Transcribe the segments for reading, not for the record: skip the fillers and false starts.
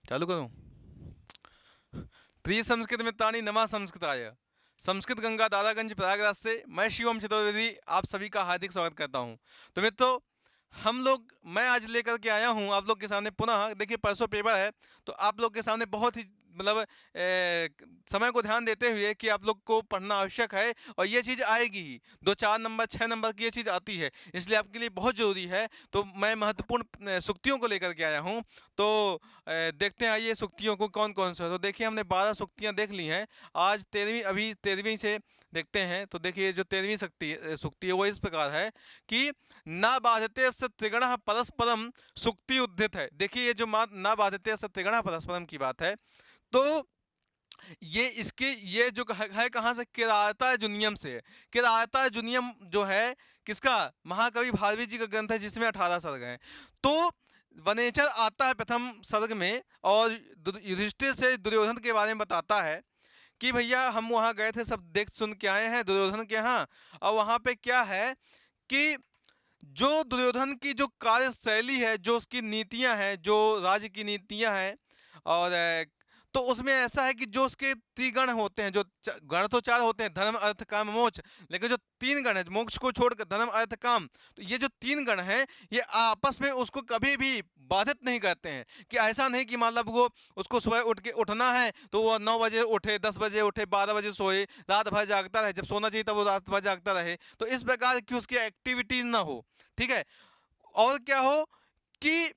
चालू करूं। प्रिय संस्कृत मित्राणि नमः संस्कृताय। संस्कृत गंगा दादागंज प्रयागराज से मैं शिवम चतुर्वेदी आप सभी का हार्दिक स्वागत करता हूं। तो मित्रों, मैं आज लेकर के आया हूं आप लोग के सामने पुनः। देखिए, परसों पेपर है तो आप लोग के सामने बहुत ही मतलब समय को ध्यान देते हुए कि आप लोग को पढ़ना आवश्यक है और ये चीज़ आएगी ही। 2 4 नंबर 6 नंबर की ये चीज़ आती है, इसलिए आपके लिए बहुत ज़रूरी है। तो मैं महत्वपूर्ण सूक्तियों को लेकर के आया हूँ। तो देखते हैं आइए सूक्तियों को कौन कौन सा। तो देखिए, हमने 12 सूक्तियाँ देख ली हैं। आज 13वीं, अभी 13वीं से देखते हैं। तो देखिए, जो 13वीं सूक्ति है वो इस प्रकार है कि ना बाधते स त्रिगणः परस्परम सुक्ति उद्धित है। देखिए, ये जो ना बाधते स त्रिगणः परस्परम की बात है, तो ये जो है कहाँ से, किराता जुनियम से है। किराता जुनियम जो है किसका, महाकवि भारवी जी का ग्रंथ है जिसमें 18 सर्ग हैं। तो वनेचर आता है प्रथम सर्ग में और युधिष्ठिर से दुर्योधन के बारे में बताता है कि भैया हम वहाँ गए थे, सब देख सुन के आए हैं दुर्योधन के यहाँ। और वहाँ पे क्या है कि जो दुर्योधन की जो कार्यशैली है, जो उसकी नीतियां हैं, जो राज्य की नीतियां हैं, और तो उसमें ऐसा है कि जो उसके त्रिगण होते हैं, जो गण तो 4 होते हैं, धर्म अर्थ काम मोक्ष, लेकिन जो 3 गण है, मोक्ष को छोड़कर धर्म अर्थ काम, तो ये जो 3 गण हैं ये आपस में उसको कभी भी बाधित नहीं करते हैं। कि ऐसा नहीं कि मतलब वो उसको सुबह उठ के उठना है तो वो 9 बजे उठे, 10 बजे उठे, 12 बजे सोए, रात भर जागता रहे, जब सोना चाहिए तब वो रात भर जागता रहे। तो इस प्रकार की उसकी एक्टिविटीज ना हो, ठीक है। और क्या हो कि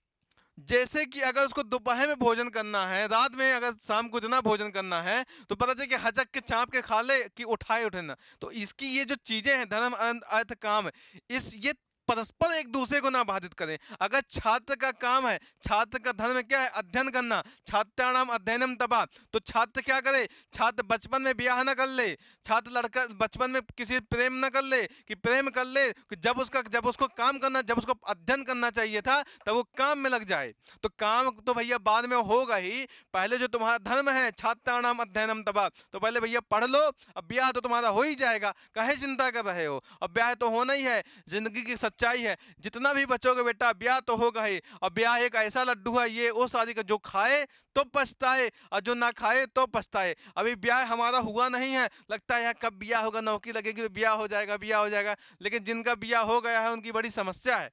जैसे कि अगर उसको दोपहर में भोजन करना है, रात में अगर शाम को इतना भोजन करना है, तो पता चले कि हचक के चाँप के खा ले कि उठाए उठे ना। तो इसकी ये जो चीजें हैं, धर्म अर्थ काम, इस ये परस्पर एक दूसरे को ना बाधित करें। अगर छात्र का काम है, छात्र का धर्म क्या है, अध्ययन करना, छात्राणाम अध्ययनम तपा, तो छात्र क्या करे, छात्र बचपन में ब्याह न कर ले, छात्र लड़का बचपन में किसी प्रेम न कर ले, कि प्रेम कर ले कि जब उसको काम करना, जब उसको अध्ययन करना चाहिए था तब वो काम में लग जाए। तो काम तो भैया बाद में होगा ही, पहले जो तुम्हारा धर्म है, छात्राणाम अध्ययनम तबा, तो पहले भैया पढ़ लो, अब ब्याह तो तुम्हारा हो ही जाएगा, काहे चिंता कर रहे हो, अब ब्याह तो होना ही है, जिंदगी की सच्चाई है। जितना भी बचोगे बेटा, ब्याह तो होगा ही। अब ब्याह एक ऐसा लड्डू है, ये वो शादी का जो खाए तो पछताए और जो ना खाए तो पछताए। अभी ब्याह हमारा हुआ नहीं है, लगता है यार कब ब्याह होगा, नौकरी लगेगी तो ब्याह हो जाएगा, ब्याह हो जाएगा। लेकिन जिनका ब्याह हो गया है उनकी बड़ी समस्या है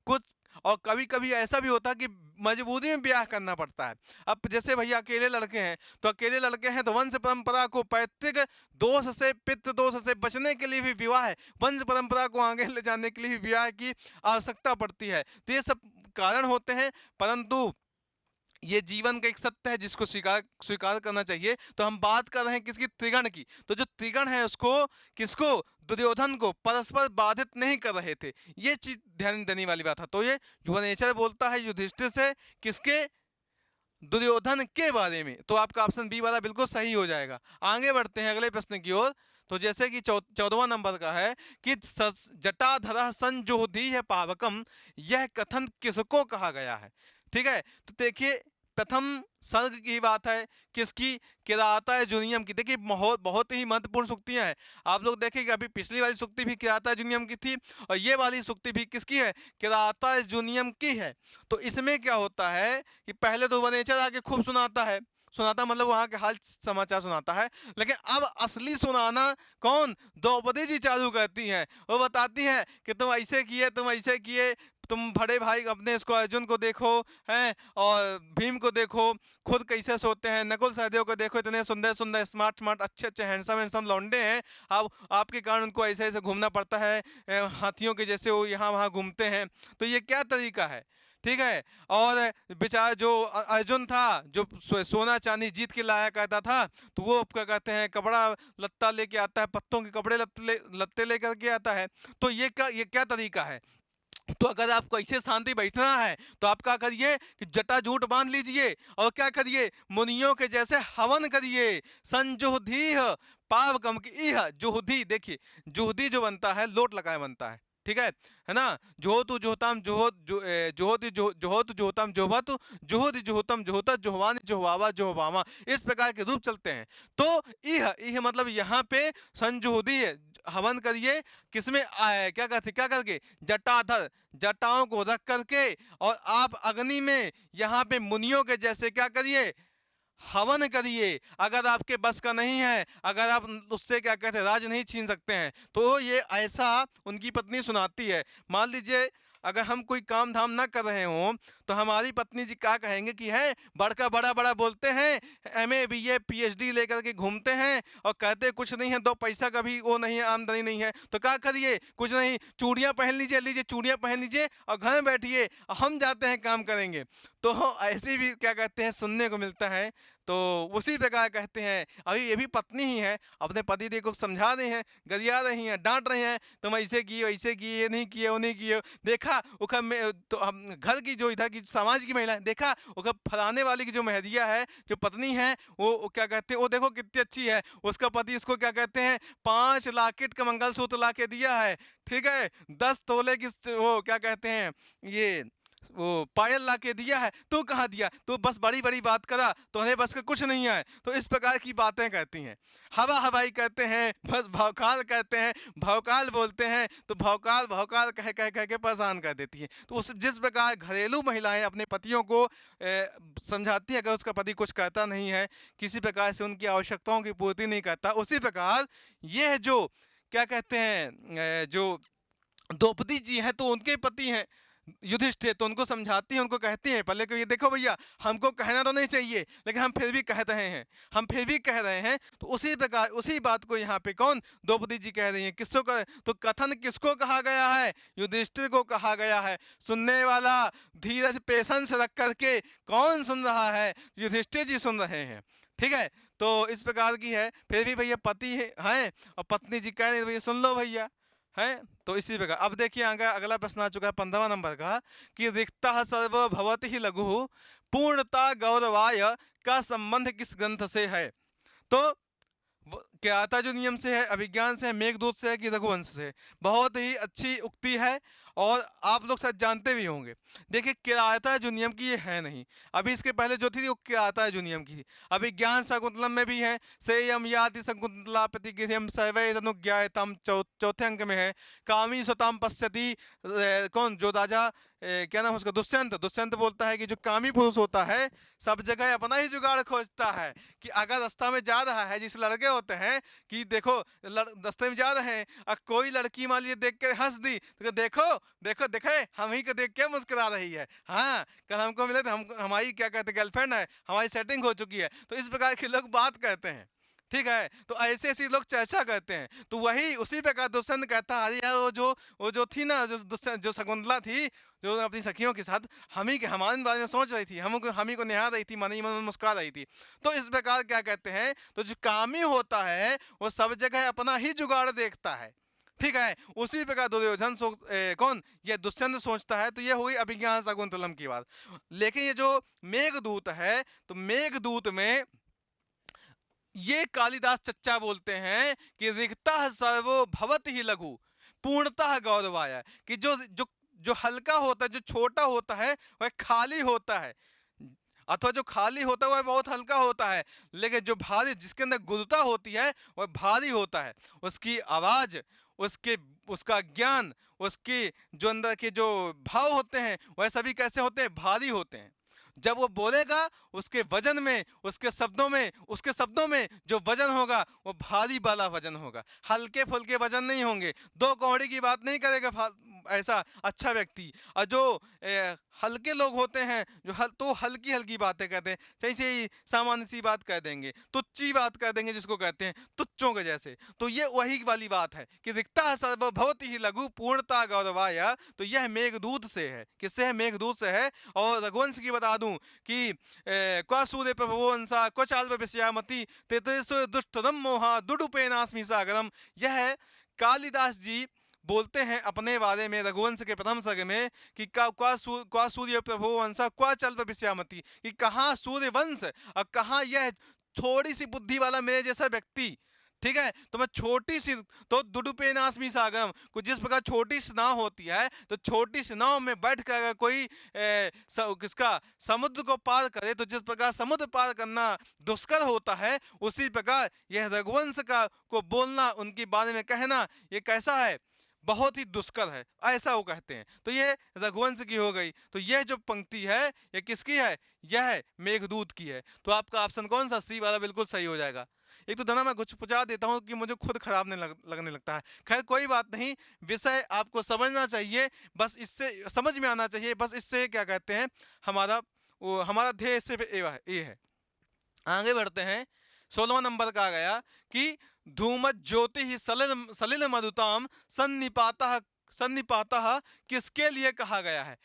कुछ। और कभी कभी ऐसा भी होता है कि मजबूरी में ब्याह करना पड़ता है। अब जैसे भैया अकेले लड़के हैं, तो अकेले लड़के हैं तो वंश परंपरा को, पैतृक दोष से, पितृ दोष से बचने के लिए भी विवाह है, वंश परंपरा को आगे ले जाने के लिए भी विवाह की आवश्यकता पड़ती है। तो ये सब कारण होते हैं, परंतु ये जीवन का एक सत्य है जिसको स्वीकार स्वीकार करना चाहिए। तो हम बात कर रहे हैं किसकी, त्रिगण की। तो जो त्रिगण है उसको, किसको, दुर्योधन को परस्पर बाधित नहीं कर रहे थे। ये चीज ध्यान देने वाली बात है। तो ये युवनेचर बोलता है युधिष्ठिर से, किसके, दुर्योधन के बारे में। तो आपका ऑप्शन बी वाला बिल्कुल सही हो जाएगा। आगे बढ़ते हैं अगले प्रश्न की ओर। तो जैसे कि 14वां नंबर का है कि जटाधर संजोधी है पावकम, यह कथन किसको कहा गया है। ठीक है, तो देखिए प्रथम सर्ग की बात है, किसकी, किराता जुनियम की। देखिए बहुत बहुत ही महत्वपूर्ण सूक्तियां हैं। आप लोग देखेंगे अभी पिछली वाली सूक्ति भी किराता जुनियम की थी और ये वाली सूक्ति भी किसकी है, किराता जुनियम की है। तो इसमें क्या होता है कि पहले तो वनेचर आके खूब सुनाता मतलब वहां के हाल समाचार सुनाता है, लेकिन अब असली सुनाना कौन, द्रौपदी जी चालू करती हैं। वो बताती हैं कि तुम ऐसे किए, तुम ऐसे किए, तुम बड़े भाई अपने इसको अर्जुन को देखो हैं, और भीम को देखो खुद कैसे सोते हैं, नकुल सहदेव को देखो इतने सुंदर सुंदर स्मार्ट स्मार्ट अच्छे अच्छे हैंडसम हैंडसम लौंडे हैं, अब आपके कारण उनको ऐसे ऐसे घूमना पड़ता है, हाथियों के जैसे वो यहाँ वहाँ घूमते हैं। तो ये क्या तरीका है, ठीक है। और बेचारा जो अर्जुन था, जो सोना चांदी जीत के लाया करता था, तो वो क्या कहते हैं, कपड़ा लत्ता लेके आता है, पत्तों के कपड़े लत्ते लेकर के आता है। तो ये क्या तरीका है। तो अगर आपको ऐसे शांति बैठना है तो आप क्या करिए कि जटा जूट बांध लीजिए और क्या करिए, मुनियों के जैसे हवन करिए। संजुहदीह पावकम की इह जुहदी, देखिए जुहदी जो बनता है लोट लगाए बनता है, ठीक है ना। जोहतु जोहताम जोहत जोहति जोहत जोहताम जोहत जोहद जोहतम जोहता जोहवान जोहवावा जोहवामा, इस प्रकार के रूप चलते हैं। तो इह इह मतलब यहाँ पे संजुहदी है, हवन करिए, किसमें क्या कहते क्या करके, जटाधर, जटाओं को रख करके, और आप अग्नि में यहाँ पे मुनियों के जैसे क्या करिए, हवन करिए। अगर आपके बस का नहीं है, अगर आप उससे क्या कहते हैं राज नहीं छीन सकते हैं, तो ये ऐसा उनकी पत्नी सुनाती है। मान लीजिए अगर हम कोई काम धाम ना कर रहे हों, तो हमारी पत्नी जी क्या कहेंगे कि है बड़का बड़ा बड़ा बोलते हैं, एमए बीए पीएचडी लेकर के घूमते हैं और कहते कुछ नहीं है, दो पैसा का भी वो नहीं है, आमदनी नहीं है, तो क्या करिए, कुछ नहीं, चूड़ियां पहन लीजिए, लीजिए चूड़ियां पहन लीजिए और घर में बैठिए, हम जाते हैं काम करेंगे। तो ऐसी भी क्या कहते हैं सुनने को मिलता है। तो उसी प्रकार कहते हैं, अभी ये भी पत्नी ही है, अपने पति देव को समझा रही हैं, गरिया रही हैं, डांट रही हैं, तुम ऐसे किए वैसे किए, ये नहीं किए वो नहीं किए, देखा उखा में तो हम घर की जो इधर की समाज की महिला है, देखा उखा फलाने वाली की जो मेहदिया है, जो पत्नी है, वो क्या कहते हैं, वो देखो कितनी अच्छी है, उसका पति इसको क्या कहते हैं 5 लाकेट का मंगलसूत्र ला के दिया है, ठीक है, 10 तोले की वो क्या कहते हैं ये वो पायल ला के दिया है, तू कहाँ दिया, तू बस बड़ी बड़ी बात करा, तुम्हारे बस का कुछ नहीं है। तो इस प्रकार की बातें कहती हैं, हवा हवाई कहते हैं, बस भौकाल कहते हैं, भौकाल बोलते हैं, तो भौकाल भौकाल कह कह कह के परेशान कर देती हैं। तो उस जिस प्रकार घरेलू महिलाएं अपने पतियों को समझाती हैं, अगर उसका पति कुछ कहता नहीं है, किसी प्रकार से उनकी आवश्यकताओं की पूर्ति नहीं करता, उसी प्रकार यह जो क्या कहते हैं जो द्रौपदी जी हैं, तो उनके पति हैं युधिष्ठिर, तो उनको समझाती हैं, उनको कहती हैं, पहले कि ये देखो भैया, हमको कहना तो नहीं चाहिए, लेकिन हम फिर भी कह रहे हैं, हम फिर भी कह रहे हैं। तो उसी प्रकार उसी बात को यहाँ पे कौन द्रौपदी जी कह रही हैं, किसको कह, तो कथन किसको कहा गया है, युधिष्ठिर को कहा गया है। सुनने वाला धीरज पेशेंस रख करके कौन सुन रहा है, युधिष्ठिर जी सुन रहे हैं, ठीक है। तो इस प्रकार की है, फिर भी भैया पति हैं और पत्नी जी कह रहे हैं भैया सुन लो भैया, है। तो इसी प्रकार अब देखिए आगे अगला प्रश्न आ चुका है 15वां नंबर का, कि रिक्तः सर्वभवति ही लघु पूर्णता गौरवाय का संबंध किस ग्रंथ से है। तो ज्ञाता जो नियम से है, अभिज्ञान से है, मेघदूत से है कि रघुवंश से है। बहुत ही अच्छी उक्ति है और आप लोग शायद जानते भी होंगे। देखिए किराता जो नियम की ये है नहीं, अभी इसके पहले जो थी वो किराता जो नियम की थी। अभिज्ञान शकुंतलम में भी है, सेयम याति शकुंतला प्रतिगृहम सर्वैरनुज्ञायताम चौथे अंक में है। कामी स्वताम पश्यति कौन जो राजा क्या नाम है उसका, दुष्यंत। दुष्यंत बोलता है कि जो कामी पुरुष होता है सब जगह अपना ही जुगाड़ खोजता है, कि अगर रास्ता में जा रहा है, जिस लड़के होते हैं कि देखो रास्ते में जा रहे हैं और कोई लड़की मान लीजिए देख कर हंस दी, तो देखो देखो देखे हम ही को देख के मुस्कुरा रही है, हाँ कल हमको मिले तो हम हमारी क्या कहते हैं गर्लफ्रेंड है, हमारी सेटिंग हो चुकी है। तो इस प्रकार के लोग बात कहते हैं, ठीक है। तो ऐसे ऐसे लोग चर्चा करते हैं। तो वही उसी प्रकार दुष्यंत कहता है, अरे यार वो जो थी ना, जो दुष्यंत जो शकुंतला थी, जो अपनी सखियों के साथ हमारे बारे में सोच रही थी, हम ही को निहार रही थी, मन ही मन में मुस्कुरा रही थी। तो इस प्रकार क्या कहते हैं, तो जो कामी होता है वो सब जगह अपना ही जुगाड़ देखता है, ठीक है। उसी प्रकार दुर्योधन कौन ये दुष्यंत सोचता है। तो ये हुई अभिज्ञान शकुंतलम की बात। लेकिन ये जो मेघदूत है, तो मेघदूत में ये कालिदास चच्चा बोलते हैं कि रिक्तः सर्वो भवति ही लघु पूर्णतः गौरवाय, कि जो जो हल्का होता है, जो छोटा होता है वह खाली होता है, अथवा जो खाली होता है वह बहुत हल्का होता है, लेकिन जो भारी जिसके अंदर गुरुता होती है वह भारी होता है। उसकी आवाज, उसके उसका ज्ञान, उसके जो अंदर के जो भाव होते हैं वह सभी कैसे होते हैं, भारी होते हैं। जब वो बोलेगा उसके वजन में, उसके शब्दों में जो वजन होगा वो भारी वाला वजन होगा, हल्के फुल्के वजन नहीं होंगे। दो कौड़ी की बात नहीं करेगा ऐसा अच्छा व्यक्ति। और जो हल्के लोग होते हैं जो तो हल्की हल्की बातें कहते हैं, जैसे ही सामान्य सी बात कह देंगे, तुच्ची बात कह देंगे जिसको कहते हैं तुच्चों के जैसे। तो ये वही वाली बात है कि रिक्तः सर्वभवति ही लघु पूर्णता गौरवाय। तो यह मेघदूत से है, किससे है, मेघदूत से है। और रघुवंश की बता दूं कि क्वा सूर्य प्रभवो अंसा क्वच अल्प विषयामति तेतसो दुष्टदम मोहा दुडुपेनास्मि सागरम। यह कालिदास जी बोलते हैं अपने बारे में रघुवंश के प्रथम सर्ग में कि क्वा सूर्य प्रभो वंशा क्वा चल्प विषयामति, कि कहाँ सूर्य वंश और कहाँ यह थोड़ी सी बुद्धि वाला मेरे जैसा व्यक्ति, ठीक है। तो मैं छोटी सी, तो दुडुपेनास्मी सागरम, कुछ जिस प्रकार छोटी सी नाव होती है, तो छोटी सी नाव में बैठ कर अगर कोई किसका समुद्र को पार करे, तो जिस प्रकार समुद्र पार करना दुष्कर होता है, उसी प्रकार यह रघुवंश का को बोलना, उनके बारे में कहना, ये कैसा है, बहुत ही दुष्कर है, ऐसा वो कहते हैं। तो ये रघुवंश की हो गई। तो यह जो पंक्ति है ये किसकी है, यह मेघदूत की है। तो आपका ऑप्शन कौन सा, सी वाला बिल्कुल सही हो जाएगा। एक तो धना मैं कुछ पूछा देता हूँ कि मुझे खुद खराब नहीं लगने लगता है। खैर कोई बात नहीं, विषय आपको समझना चाहिए, बस इससे समझ में आना चाहिए, बस इससे क्या कहते हैं, हमारा ध्येय सिर्फ ये है। आगे बढ़ते हैं। 16वां नंबर का आ गया कि धूमत ज्योति ही सलिल सलिल मधुताम सन्निपातः सन्निपातः किसके लिए कहा गया है।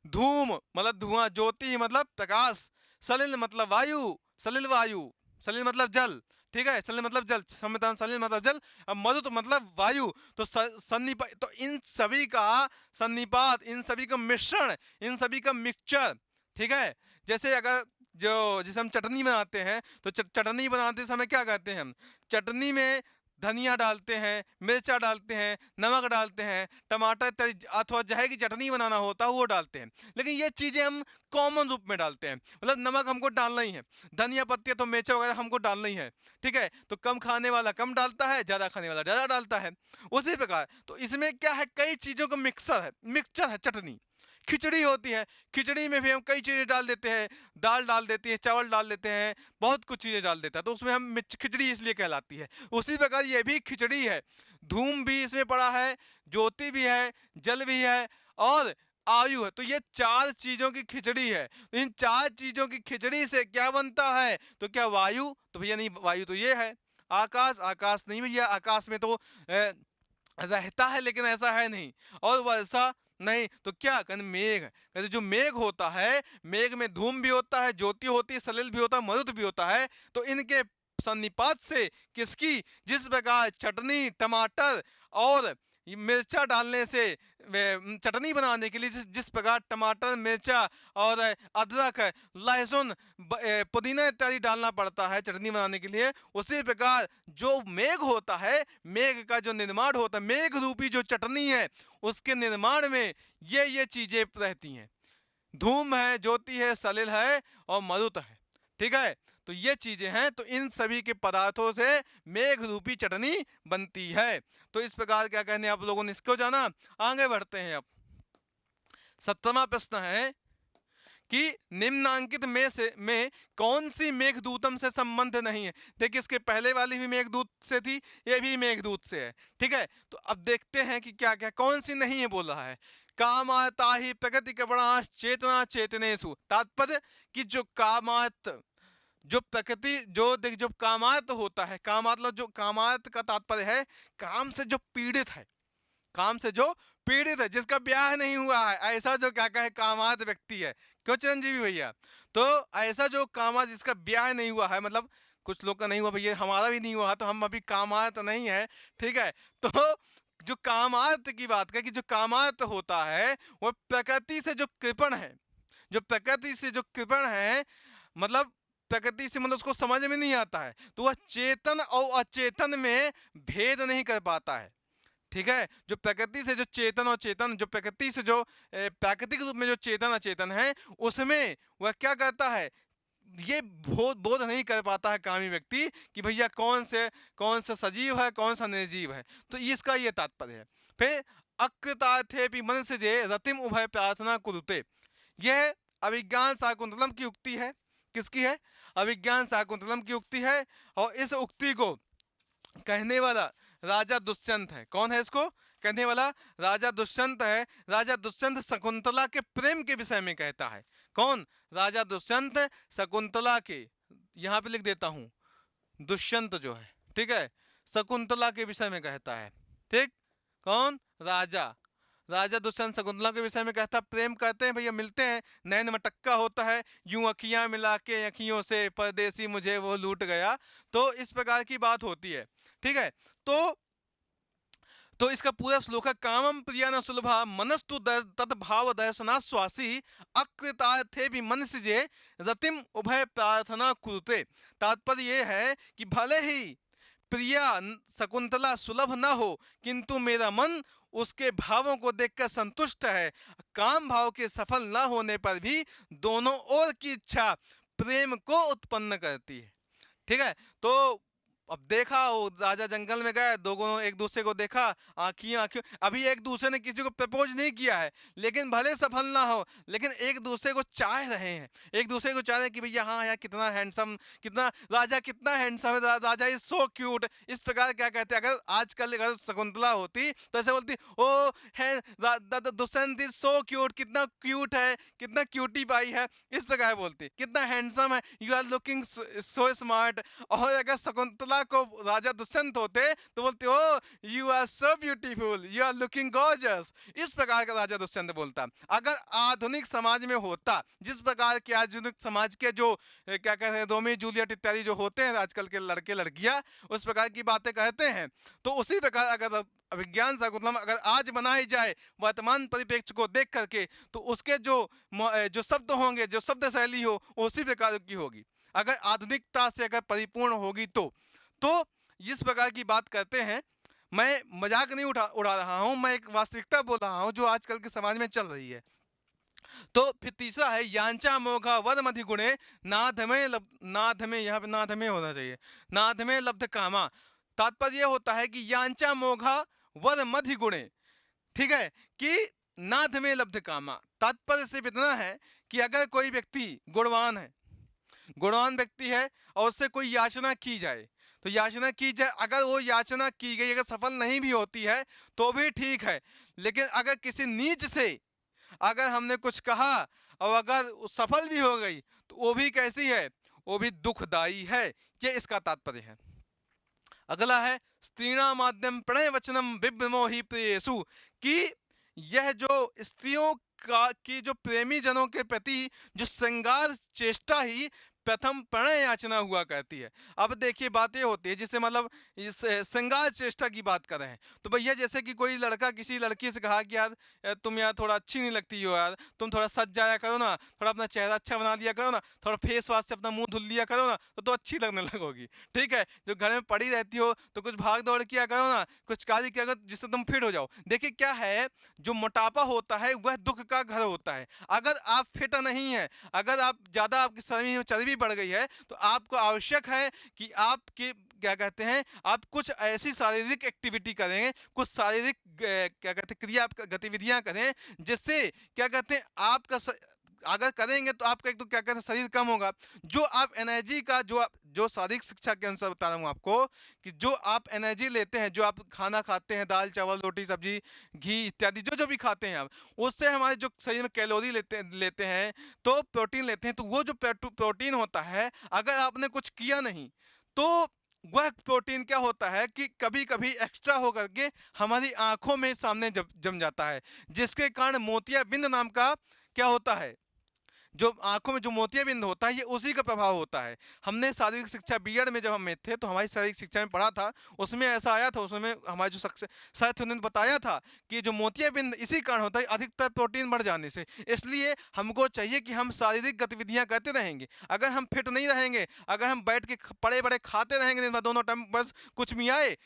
धूम मतलब धुआं, ज्योति मतलब प्रकाश, सलिल मतलब वायु, सलिल वायु, सलिल मतलब जल, ठीक है, सलिल मतलब जल, सलिल मतलब जल, अब मधु मतलब वायु। तो सन्निपात, तो इन सभी का सन्निपात, इन सभी का मिश्रण, इन सभी का मिक्सचर, ठीक है। जैसे अगर जिसे हम चटनी बनाते हैं, तो चटनी बनाते समय क्या कहते हैं हम, चटनी में धनिया डालते हैं, मिर्चा डालते हैं, नमक डालते हैं, टमाटर इत्यादि, अथवा जहे की चटनी बनाना होता है वो डालते हैं। लेकिन ये चीज़ें हम कॉमन रूप में डालते हैं, मतलब नमक हमको डालना ही है, धनिया पत्ती तो मिर्चा वगैरह हमको डालना ही है, ठीक है। तो कम खाने वाला कम डालता है, ज़्यादा खाने वाला ज़्यादा डालता है, उसी प्रकार तो इसमें क्या है, कई चीज़ों का मिक्सचर है चटनी। खिचड़ी होती है, खिचड़ी में भी हम कई चीज़ें डाल देते हैं, दाल डाल देते हैं, चावल डाल देते हैं, बहुत कुछ चीज़ें डाल देता है, तो उसमें हम खिचड़ी इसलिए कहलाती है। उसी प्रकार ये भी खिचड़ी है, धूम भी इसमें पड़ा है, ज्योति भी है, जल भी है और आयु है। तो ये चार चीज़ों की खिचड़ी है। तो इन चार चीज़ों की खिचड़ी से क्या बनता है, तो क्या वायु, तो भैया नहीं, वायु तो ये है। आकाश, आकाश नहीं भैया, आकाश में तो रहता है लेकिन ऐसा है नहीं। और वर्षा नहीं, तो क्या कहते, मेघ, कहते जो मेघ होता है, मेघ में धूम भी होता है, ज्योति होती है, सलिल भी होता है, मरुत भी होता है। तो इनके सन्निपात से किसकी, जिस प्रकार चटनी, टमाटर और मिर्चा डालने से चटनी बनाने के लिए जिस प्रकार टमाटर, मिर्चा और अदरक, लहसुन, पुदीना इत्यादि डालना पड़ता है चटनी बनाने के लिए, उसी प्रकार जो मेघ होता है, मेघ का जो निर्माण होता है, मेघ रूपी जो चटनी है, उसके निर्माण में ये चीजें रहती हैं। धूम है, ज्योति है, सलिल है और मरुत है, ठीक है। तो ये चीजें हैं, तो इन सभी के पदार्थों से मेघ रूपी चटनी बनती है। तो इस प्रकार क्या कहने आप लोगों ने इसको जाना। आगे बढ़ते हैं। अब 17वां प्रश्न है कि निम्नांकित में कौन सी मेघदूतम से संबंध नहीं है। देखिए इसके पहले वाली भी मेघदूत से थी, ये भी मेघदूत से है, ठीक है। तो अब देखते हैं कि क्या क्या कौन सी नहीं है बोल रहा है। कामाता ही प्रकृति कपणाश चेतना चेतनेशु, तात्पर्य कि जो कामात, जो प्रकृति, जो देख, जो कामात होता है, कामात मतलब जो कामात का तात्पर्य है काम से जो पीड़ित है, काम से जो पीड़ित है, जिसका ब्याह नहीं हुआ है, ऐसा जो क्या कहे कामात व्यक्ति है। क्यों चिरंजीवी भैया, तो ऐसा जो कामात जिसका ब्याह नहीं हुआ है, मतलब कुछ लोग का नहीं हुआ भैया, हमारा भी नहीं हुआ, तो हम अभी कामात नहीं है, ठीक है। तो जो कामात की बात करें कि जो कामात होता है वो प्रकृति से जो कृपण है, जो प्रकृति से जो कृपण है, मतलब प्रकृति से मतलब उसको समझ में नहीं आता है, तो वह चेतन और अचेतन में भेद नहीं कर पाता है, ठीक है। जो प्रकृति से जो चेतन और चेतन, जो प्रकृति से जो प्राकृतिक रूप में जो चेतन अचेतन है, उसमें वह क्या करता है, ये बोध नहीं कर पाता है कामी व्यक्ति कि भैया कौन सा सजीव है, कौन सा निर्जीव है। तो इसका ये तात्पर्य है। फिर अकृतार्थे मन से जे रतिम उभय प्रार्थना कुरुते, यह अभिज्ञान शाकुंतलम की उक्ति है। किसकी है, अभिज्ञान शाकुंतलम की उक्ति है। और इस उक्ति को कहने वाला राजा दुष्यंत है। कौन है इसको कहने वाला, राजा दुष्यंत है। राजा दुष्यंत शकुंतला के प्रेम के विषय में कहता है। कौन, राजा दुष्यंत शकुंतला के, यहां पे लिख देता हूं दुष्यंत जो है, ठीक है, शकुंतला के विषय में कहता है, ठीक। कौन, राजा दुष्यंत शकुंतला के विषय में कहता, प्रेम करते हैं भैया, मिलते हैं, नैन मटक्का होता है, यूं अखियां मिला के अखियों से परदेसी मुझे वो लूट गया। तो इस प्रकार की बात होती है, ठीक है। तो इसका पूरा श्लोक है, कामम प्रिया न सुलभा मनस्तु तद्भाव दर्शनाश्वासी अकृतार्थे भी मन सिजे रतिम उभय प्रार्थना कुरुते। तात्पर्य ये है कि भले ही प्रिया शकुंतला सुलभ न हो, किंतु मेरा मन उसके भावों को देखकर संतुष्ट है। काम भाव के सफल न होने पर भी दोनों ओर की इच्छा प्रेम को उत्पन्न करती है। ठीक है, तो अब देखा वो राजा जंगल में गए, दोनों एक दूसरे को देखा, आंखियों आंखियों, अभी एक दूसरे ने किसी को प्रपोज नहीं किया है, लेकिन भले सफल ना हो, लेकिन एक दूसरे को चाह रहे हैं, एक दूसरे को चाह रहे हैं कि भैया हाँ यार कितना हैंडसम, कितना राजा कितना हैंडसम है, राजा इज सो क्यूट, इस प्रकार क्या कहते हैं। अगर आजकल अगर शकुंतला होती तो ऐसे बोलती, ओ है दुष्यंत इज सो क्यूट, कितना क्यूट है, कितना क्यूटी पाई है, इस प्रकार बोलती, कितना हैंडसम है, you are looking so smart. और अगर शकुंतला को राजा दुष्यंत होते तो बोलते, oh you are so beautiful, you are looking gorgeous, इस प्रकार का राजा दुष्यंत बोलता। अगर आधुनिक समाज में होता, जिस प्रकार के आधुनिक समाज के जो क्या कहते हैं रोमियो जूलियट इत्यादि जो होते हैं आजकल के लड़के लड़कियां, उस प्रकार की बातें कहते हैं, तो उसी प्रकार अगर अभिज्ञान शाकुंतलम अगर आज बनाई जाए वर्तमान परिप्रेक्ष्य को देख करके, तो उसके जो शब्द होंगे, जो शब्द शैली हो, उसी प्रकार की होगी। अगर आधुनिकता से अगर परिपूर्ण होगी तो जिस प्रकार की बात करते हैं, मैं मजाक नहीं उड़ा रहा हूं, मैं एक वास्तविकता बोल रहा हूं जो आजकल के समाज में चल रही है। तो फिर तीसरा है यांचा मोघा वर मधि गुणे नाध में यहाँ पे नाध में होना चाहिए, नाध में लब्ध कामा। तात्पर्य होता है कि यांचा मोघा वर मधि गुणे, ठीक है, कि नाध में लब्ध कामा। तात्पर्य सिर्फ इतना है कि अगर कोई व्यक्ति गुणवान है, गुणवान व्यक्ति है, और उससे कोई याचना की जाए, तो याचना की जाए, अगर वो याचना की गई अगर सफल नहीं भी होती है तो भी ठीक है, लेकिन अगर किसी नीच से अगर हमने कुछ कहा और अगर सफल भी हो गई तो वो भी कैसी है, वो भी दुखदाई है, ये इसका तात्पर्य है। अगला है स्त्रीणा माध्यम प्रणय वचनम विभ्रमोहि प्रियेषु, कि यह जो स्त्रियों का की जो प्रेमी जनों के प्रति जो श्रृंगार चेष्टा ही प्रथम प्रणय याचना हुआ करती है। अब देखिए बात ये होती है, जिससे मतलब इस श्रृंगार चेष्टा की बात कर रहे हैं, तो भैया जैसे कि कोई लड़का किसी लड़की से कहा कि यार तुम यार थोड़ा अच्छी नहीं लगती हो यार, तुम थोड़ा सज जाया करो ना, थोड़ा अपना चेहरा अच्छा बना लिया करो ना, थोड़ा फेस वाश से अपना मुंह धुल लिया करो ना, तो अच्छी लगने लगोगी। ठीक है, जो घर में पड़ी रहती हो तो कुछ भाग दौड़ किया करो ना, कुछ कार्य किया करो जिससे तुम फिट हो जाओ। देखिए क्या है, जो मोटापा होता है वह दुख का घर होता है। अगर आप फिट नहीं है, अगर आप ज्यादा आपकी शरीर में चर्बी बढ़ गई है, तो आपको आवश्यक है कि आपके क्या कहते हैं, आप कुछ ऐसी शारीरिक एक्टिविटी करें, कुछ शारीरिक क्या कहते हैं क्रिया गतिविधियां करें, जिससे क्या कहते हैं आपका अगर करेंगे तो आपका एक तो क्या कहते हैं शरीर कम होगा, जो आप एनर्जी का जो शारीरिक शिक्षा के अनुसार बता रहा हूँ आपको, कि जो आप एनर्जी लेते हैं, जो आप खाना खाते हैं, दाल चावल रोटी सब्जी घी इत्यादि जो जो भी खाते हैं आप, उससे हमारे जो शरीर में कैलोरी लेते हैं, तो प्रोटीन लेते हैं, तो वो जो प्रोटीन होता है, अगर आपने कुछ किया नहीं तो वह प्रोटीन क्या होता है कि कभी कभी एक्स्ट्रा होकर के हमारी आंखों में सामने जम जाता है, जिसके कारण मोतियाबिंद नाम का क्या होता है, जो आंखों में जो मोतियाबिंद होता है, ये उसी का प्रभाव होता है। हमने शारीरिक शिक्षा बीएड में जब हम में थे तो हमारी शारीरिक शिक्षा में पढ़ा था, उसमें ऐसा आया था, उसमें हमारे जो साथ उन्होंने बताया था कि जो मोतियाबिंद इसी कारण होता है, अधिकतर प्रोटीन बढ़ जाने से। इसलिए हमको चाहिए कि हम शारीरिक गतिविधियां करते रहेंगे। अगर हम फिट नहीं रहेंगे, अगर हम बैठ के बड़े बड़े खाते रहेंगे दिन भर दोनों टाइम, बस कुछ भी आए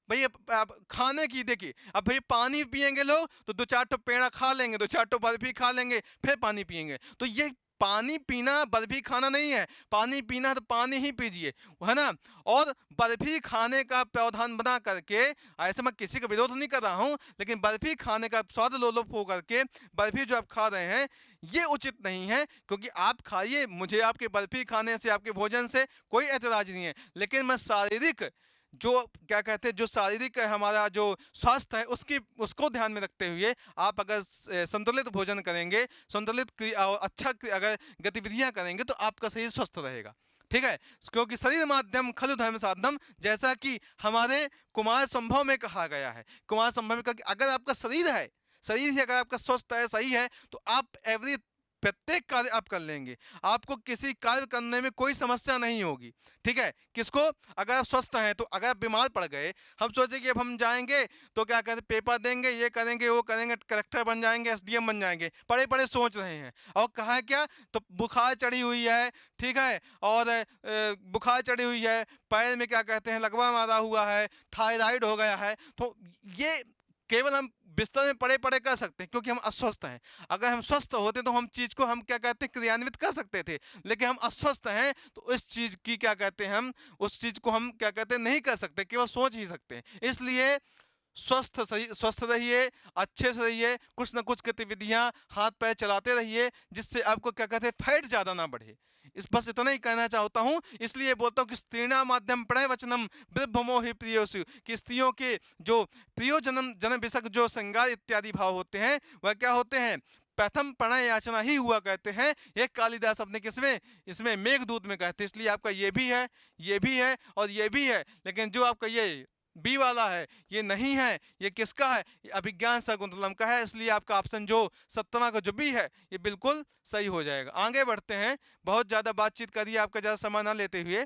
भैया आप खाने की देखिए, अब भैया पानी पियेंगे लोग तो दो चार टो पेड़ा खा लेंगे, दो चार टो बर्फी खा लेंगे, फिर पानी पियेंगे। तो ये पानी पीना बर्फी खाना नहीं है, पानी पीना है तो पानी ही पीजिए, है ना। और बर्फी खाने का प्रावधान बना करके, ऐसे मैं किसी का विरोध नहीं कर रहा हूँ, लेकिन बर्फी खाने का स्वाद लोलुप हो करके बर्फी जो आप खा रहे हैं ये उचित नहीं है। क्योंकि आप खाइए, मुझे आपके बर्फी खाने से आपके भोजन से कोई एतराज नहीं है, लेकिन मैं शारीरिक जो क्या कहते हैं जो शारीरिक हमारा जो स्वास्थ्य है उसको ध्यान में रखते हुए आप अगर संतुलित भोजन करेंगे, संतुलित और अच्छा अगर गतिविधियां करेंगे तो आपका शरीर स्वस्थ रहेगा। ठीक है, क्योंकि शरीर माध्यम खलु धर्म साधनम, जैसा कि हमारे कुमार संभव में कहा गया है। कुमार संभव में कहा कि अगर आपका शरीर है, शरीर ही अगर आपका स्वस्थ है, सही है, तो आप प्रत्येक कार्य आप कर लेंगे, आपको किसी कार्य करने में कोई समस्या नहीं होगी। ठीक है, किसको, अगर आप स्वस्थ हैं, तो अगर आप बीमार पड़ गए, हम सोचे कि अब हम जाएंगे तो क्या कहते पेपर देंगे, ये करेंगे वो करेंगे, कलेक्टर बन जाएंगे, एसडीएम बन जाएंगे, बड़े बड़े सोच रहे हैं, और कहा क्या, तो बुखार चढ़ी हुई है, ठीक है, और बुखार चढ़ी हुई है, पैर में क्या कहते हैं लकवा मारा हुआ है, थायराइड हो गया है, तो ये केवल हम बिस्तर में पड़े पड़े कर सकते हैं क्योंकि हम अस्वस्थ हैं। अगर हम स्वस्थ होते तो हम चीज को हम क्या कहते हैं क्रियान्वित कर सकते थे, लेकिन हम अस्वस्थ हैं तो इस चीज की क्या कहते हैं हम उस चीज को हम क्या कहते हैं नहीं कर सकते, केवल सोच ही सकते हैं। इसलिए स्वस्थ रहिए, अच्छे से रहिए, कुछ ना कुछ गतिविधियां हाथ पैर चलाते रहिए जिससे आपको क्या कहते हैं फैट ज्यादा ना बढ़े। इस बस इतना ही कहना चाहता हूं, इसलिए बोलता हूं कि स्त्रीणा माध्यम प्रणय वचनम वृद्धमो ही प्रियोसु, कि स्त्रियों के जो प्रियो जन्म जन्म विषक जो श्रृंगार इत्यादि भाव होते हैं वह क्या होते हैं, प्रथम प्रणय याचना ही हुआ कहते हैं। ये कालिदास अपने किसमें, इसमें मेघदूत में कहते हैं। इसलिए आपका ये भी है, ये भी है और ये भी है, लेकिन जो आपका ये बी वाला है ये नहीं है। ये किसका है, ये अभिज्ञान शाकुंतलम का है। इसलिए आपका ऑप्शन जो 7वां का जो बी है ये बिल्कुल सही हो जाएगा। आगे बढ़ते हैं, बहुत ज्यादा बातचीत करिए, आपका ज्यादा समय ना लेते हुए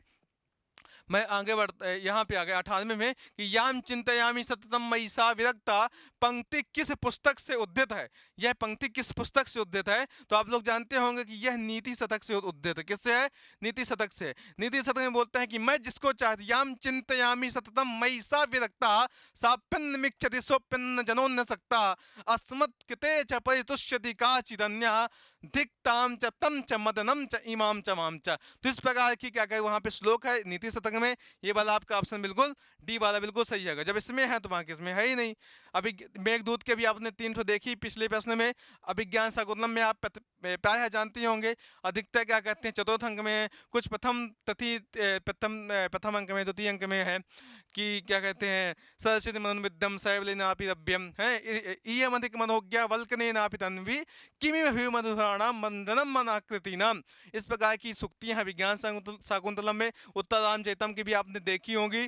मैं आगे बढ़ यहाँ पे आ गया 98 में कि याम चिंतयामी सततम मयि सा विरक्ता, पंक्ति किस पुस्तक से उद्धृत है। यह पंक्ति किस पुस्तक से उद्धृत है, तो आप लोग जानते होंगे कि यह नीति शतक से उद्धृत है। किससे है, नीति शतक से। नीति शतक में बोलते हैं कि मैं जिसको चाहती, याम चिंतयामी सततम मयि सा विरक्ता, सा पिन्न मिच्छति सो पिन्न जनोन्न सकता, अस्मत् कृते च परितुष्यति काचिदन्या, धिक्ताम च तम च मदनम च इमाम च माम च। तो इस प्रकार की क्या कहे वहां पे श्लोक है नीति शतक में। ये वाला आपका ऑप्शन बिल्कुल डी वाला बिल्कुल सही है। जब इसमें है तो वहां किसमें है ही नहीं। अभी मेघदूत के भी आपने 3 देखी पिछले प्रश्न में। अभिज्ञान शाकुंतलम में आप प्रायः जानते होंगे, अधिकतर क्या कहते हैं चतुर्थ अंक में, कुछ प्रथम तथी प्रथम अंक में, द्वितीय अंक में है कि क्या कहते हैं सरस्वती मन विद्यम शैवलिनापि रव्यम है, इयम अधिक मनोज्ञा वल्कने नापि तन्वी किमिव ह्यू मधुराणाम मंडनम मनाकृतीनाम। इस प्रकार की सुक्तियां हैं विज्ञान शाकुंतलम में। उत्तराम चैतम की भी आपने देखी होंगी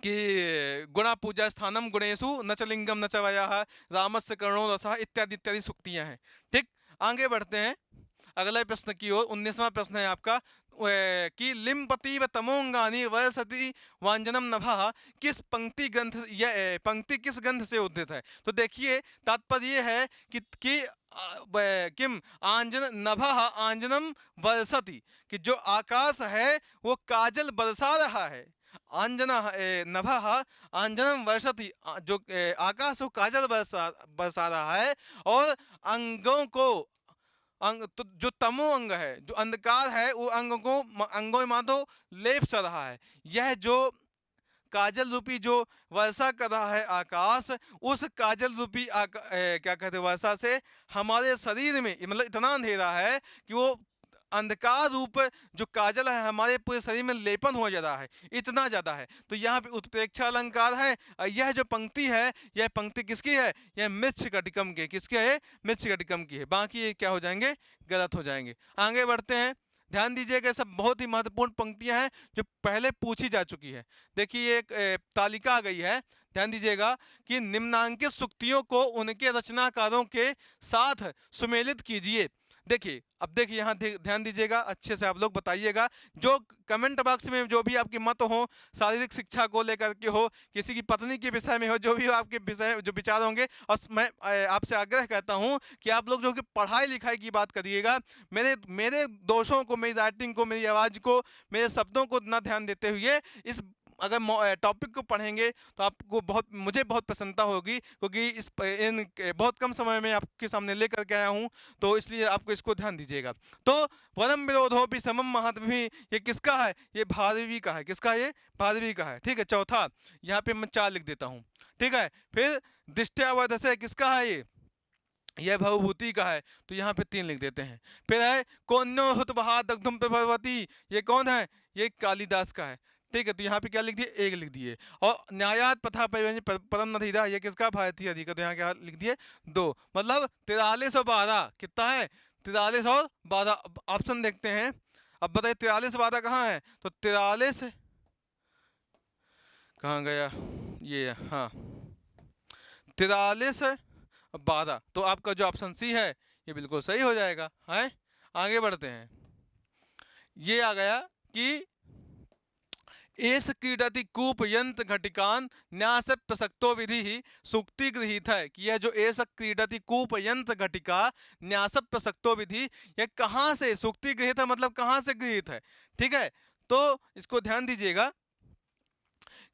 कि गुणा पूजा स्थानम गुणेशु न च लिंगम न च वयः रामस्य कर्णो रसः इत्यादि इत्यादि सुक्तियां हैं। ठीक, आगे बढ़ते हैं अगले प्रश्न की ओर। 19वां प्रश्न है आपका कि लिम्पतीव तमोंगानी वसति वांजनम नभः, किस पंक्ति ग्रंथ यह पंक्ति किस ग्रंथ से उद्धृत है। तो देखिए तात्पर्य है कि किम आंजन नभः आंजनम वर्षति, कि जो आकाश है वो काजल बरसा रहा है। आंजना नभः आंजनम वर्षति, जो आकाश वो काजल बरसा रहा है। और अंगों को अंग तो जो तमो अंग है, जो अंधकार है, वो अंगों में मानो लेप सा रहा है। यह जो काजल रूपी जो वर्षा कर रहा है आकाश, उस काजल रूपी क्या कहते हैं वर्षा से हमारे शरीर में मतलब इतना अंधेरा है कि वो अंधकार रूप जो काजल है हमारे पूरे शरीर में लेपन हो जा रहा है, इतना ज्यादा है। तो यहाँ पे उत्प्रेक्षा अलंकार है। यह जो पंक्ति है यह पंक्ति किसकी है, यह मृच्छकटिकम की। किसकी है, मृच्छकटिकम की है। बाकी ये क्या हो जाएंगे, गलत हो जाएंगे। आगे बढ़ते हैं, ध्यान दीजिएगा सब बहुत ही महत्वपूर्ण पंक्तियां हैं जो पहले पूछी जा चुकी है। देखिए एक तालिका आ गई है, ध्यान दीजिएगा कि निम्नांकित सुक्तियों को उनके रचनाकारों के साथ सुमेलित कीजिए। देखिए अब देखिए यहाँ ध्यान दीजिएगा, अच्छे से आप लोग बताइएगा। जो कमेंट बॉक्स में जो भी आपके मत हो, शारीरिक शिक्षा को लेकर के हो, किसी की पत्नी के विषय में हो, जो भी आपके विषय जो विचार होंगे, और मैं आपसे आग्रह करता हूँ कि आप लोग जो कि पढ़ाई लिखाई की बात करिएगा। मेरे मेरे दोषों को, मेरी राइटिंग को, मेरी आवाज़ को, मेरे शब्दों को ना ध्यान देते हुए इस अगर टॉपिक को पढ़ेंगे तो आपको मुझे बहुत प्रसन्नता होगी, क्योंकि इन बहुत कम समय में आपके सामने लेकर के आया हूँ। तो इसलिए आपको इसको ध्यान दीजिएगा। तो वरम विरोधो भी समम महात्मी, ये किसका है, ये भारवी का है। किसका है, ये भारवी का है। ठीक है, चौथा यहाँ पे मैं 4 लिख देता हूँ। ठीक है, फिर दृष्टावध से किसका है, यह भवभूति का है, तो यहाँ पे 3 लिख देते हैं। फिर है कौन्यो हुत दग्धुम भगवती, ये कौन है, ये कालिदास का है। ठीक है, तो यहाँ पे क्या लिख दिए, 1 लिख दिए। और न्यायात पथा परम नधीरा, ये किसका, भारतीय अधिकार, तो यहाँ क्या लिख दिए 2। मतलब 43 और 12 कितना है, 43 और 12। ऑप्शन देखते हैं। अब बताइए 43 12 कहाँ है, तो 43 कहाँ गया ये, हाँ 43 12, तो आपका जो ऑप्शन सी है ये बिल्कुल सही हो जाएगा। है, आगे बढ़ते हैं। ये आ गया कि एष क्रीडति कूपयंत घटिकान न्यास प्रसक्तो विधि ही सूक्ति गृहीत है कि यह जो एष क्रीडति कूपयंत घटिका न्यास प्रसक्तो विधि, यह कहाँ से सूक्ति गृहीत है, मतलब कहाँ से गृहीत है। ठीक है, तो इसको ध्यान दीजिएगा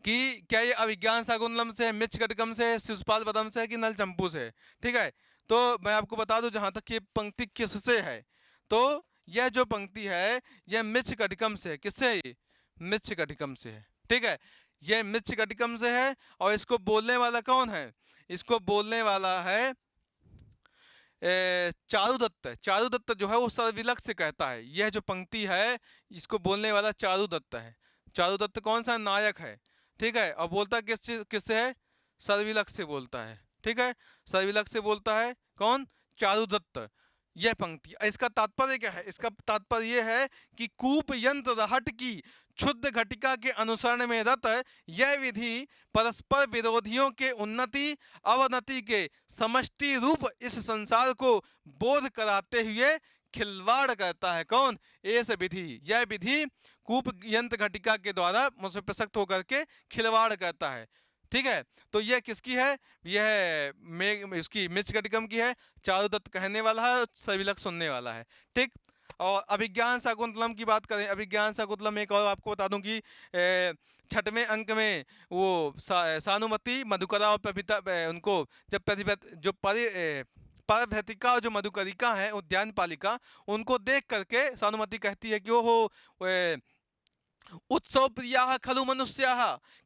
कि क्या ये अभिज्ञान शाकुंतलम से है, मिच्छ घटिकम से है, शिशुपाल वधम से है कि नल चंपू से है। ठीक है, तो मैं आपको बता दूं जहां तक ये पंक्ति किससे है, तो यह जो पंक्ति है यह मिच्छ घटिकम से है। किससे है ये? मिच्छ घटिकम से है। ठीक है, यह मिच्छ घटिकम से है और इसको बोलने वाला कौन है? इसको बोलने वाला है चारुदत्त। चारुदत्त जो है वो सर्विलक से कहता है। यह जो पंक्ति है इसको बोलने वाला चारुदत्त है। चारुदत्त कौन सा नायक है? ठीक है, और बोलता किससे है? सर्विलक से बोलता है। ठीक है, सर्विलक से बोलता है कौन? चारुदत्त। यह पंक्ति, इसका तात्पर्य क्या है? इसका तात्पर्य यह है कि कूप यंत्र रहट की क्षुद्ध घटिका के अनुसरण में रत यह विधि परस्पर विरोधियों के उन्नति अवनति के समष्टि रूप इस संसार को बोध कराते हुए खिलवाड़ करता है। कौन? एस विधि, यह विधि कूप यंत्र घटिका के द्वारा मुझसे प्रसक्त होकर के खिलवाड़ करता है। ठीक है, तो यह किसकी है? यह इसकी मिच्छ घटिकम की है। चारुदत्त कहने वाला है, सर्विलक सुनने वाला है। ठीक, और अभिज्ञान शाकुंतलम की बात करें, अभिज्ञान शाकुंतलम एक और आपको बता दूं कि छठवें अंक में वो सानुमति मधुकरा और प्रभिता उनको जब प्रतिभत जो परभृतिका और जो मधुकरिका है उद्यान पालिका, उनको देख करके सानुमति कहती है कि वो उत्सव प्रिया खलु मनुष्याः,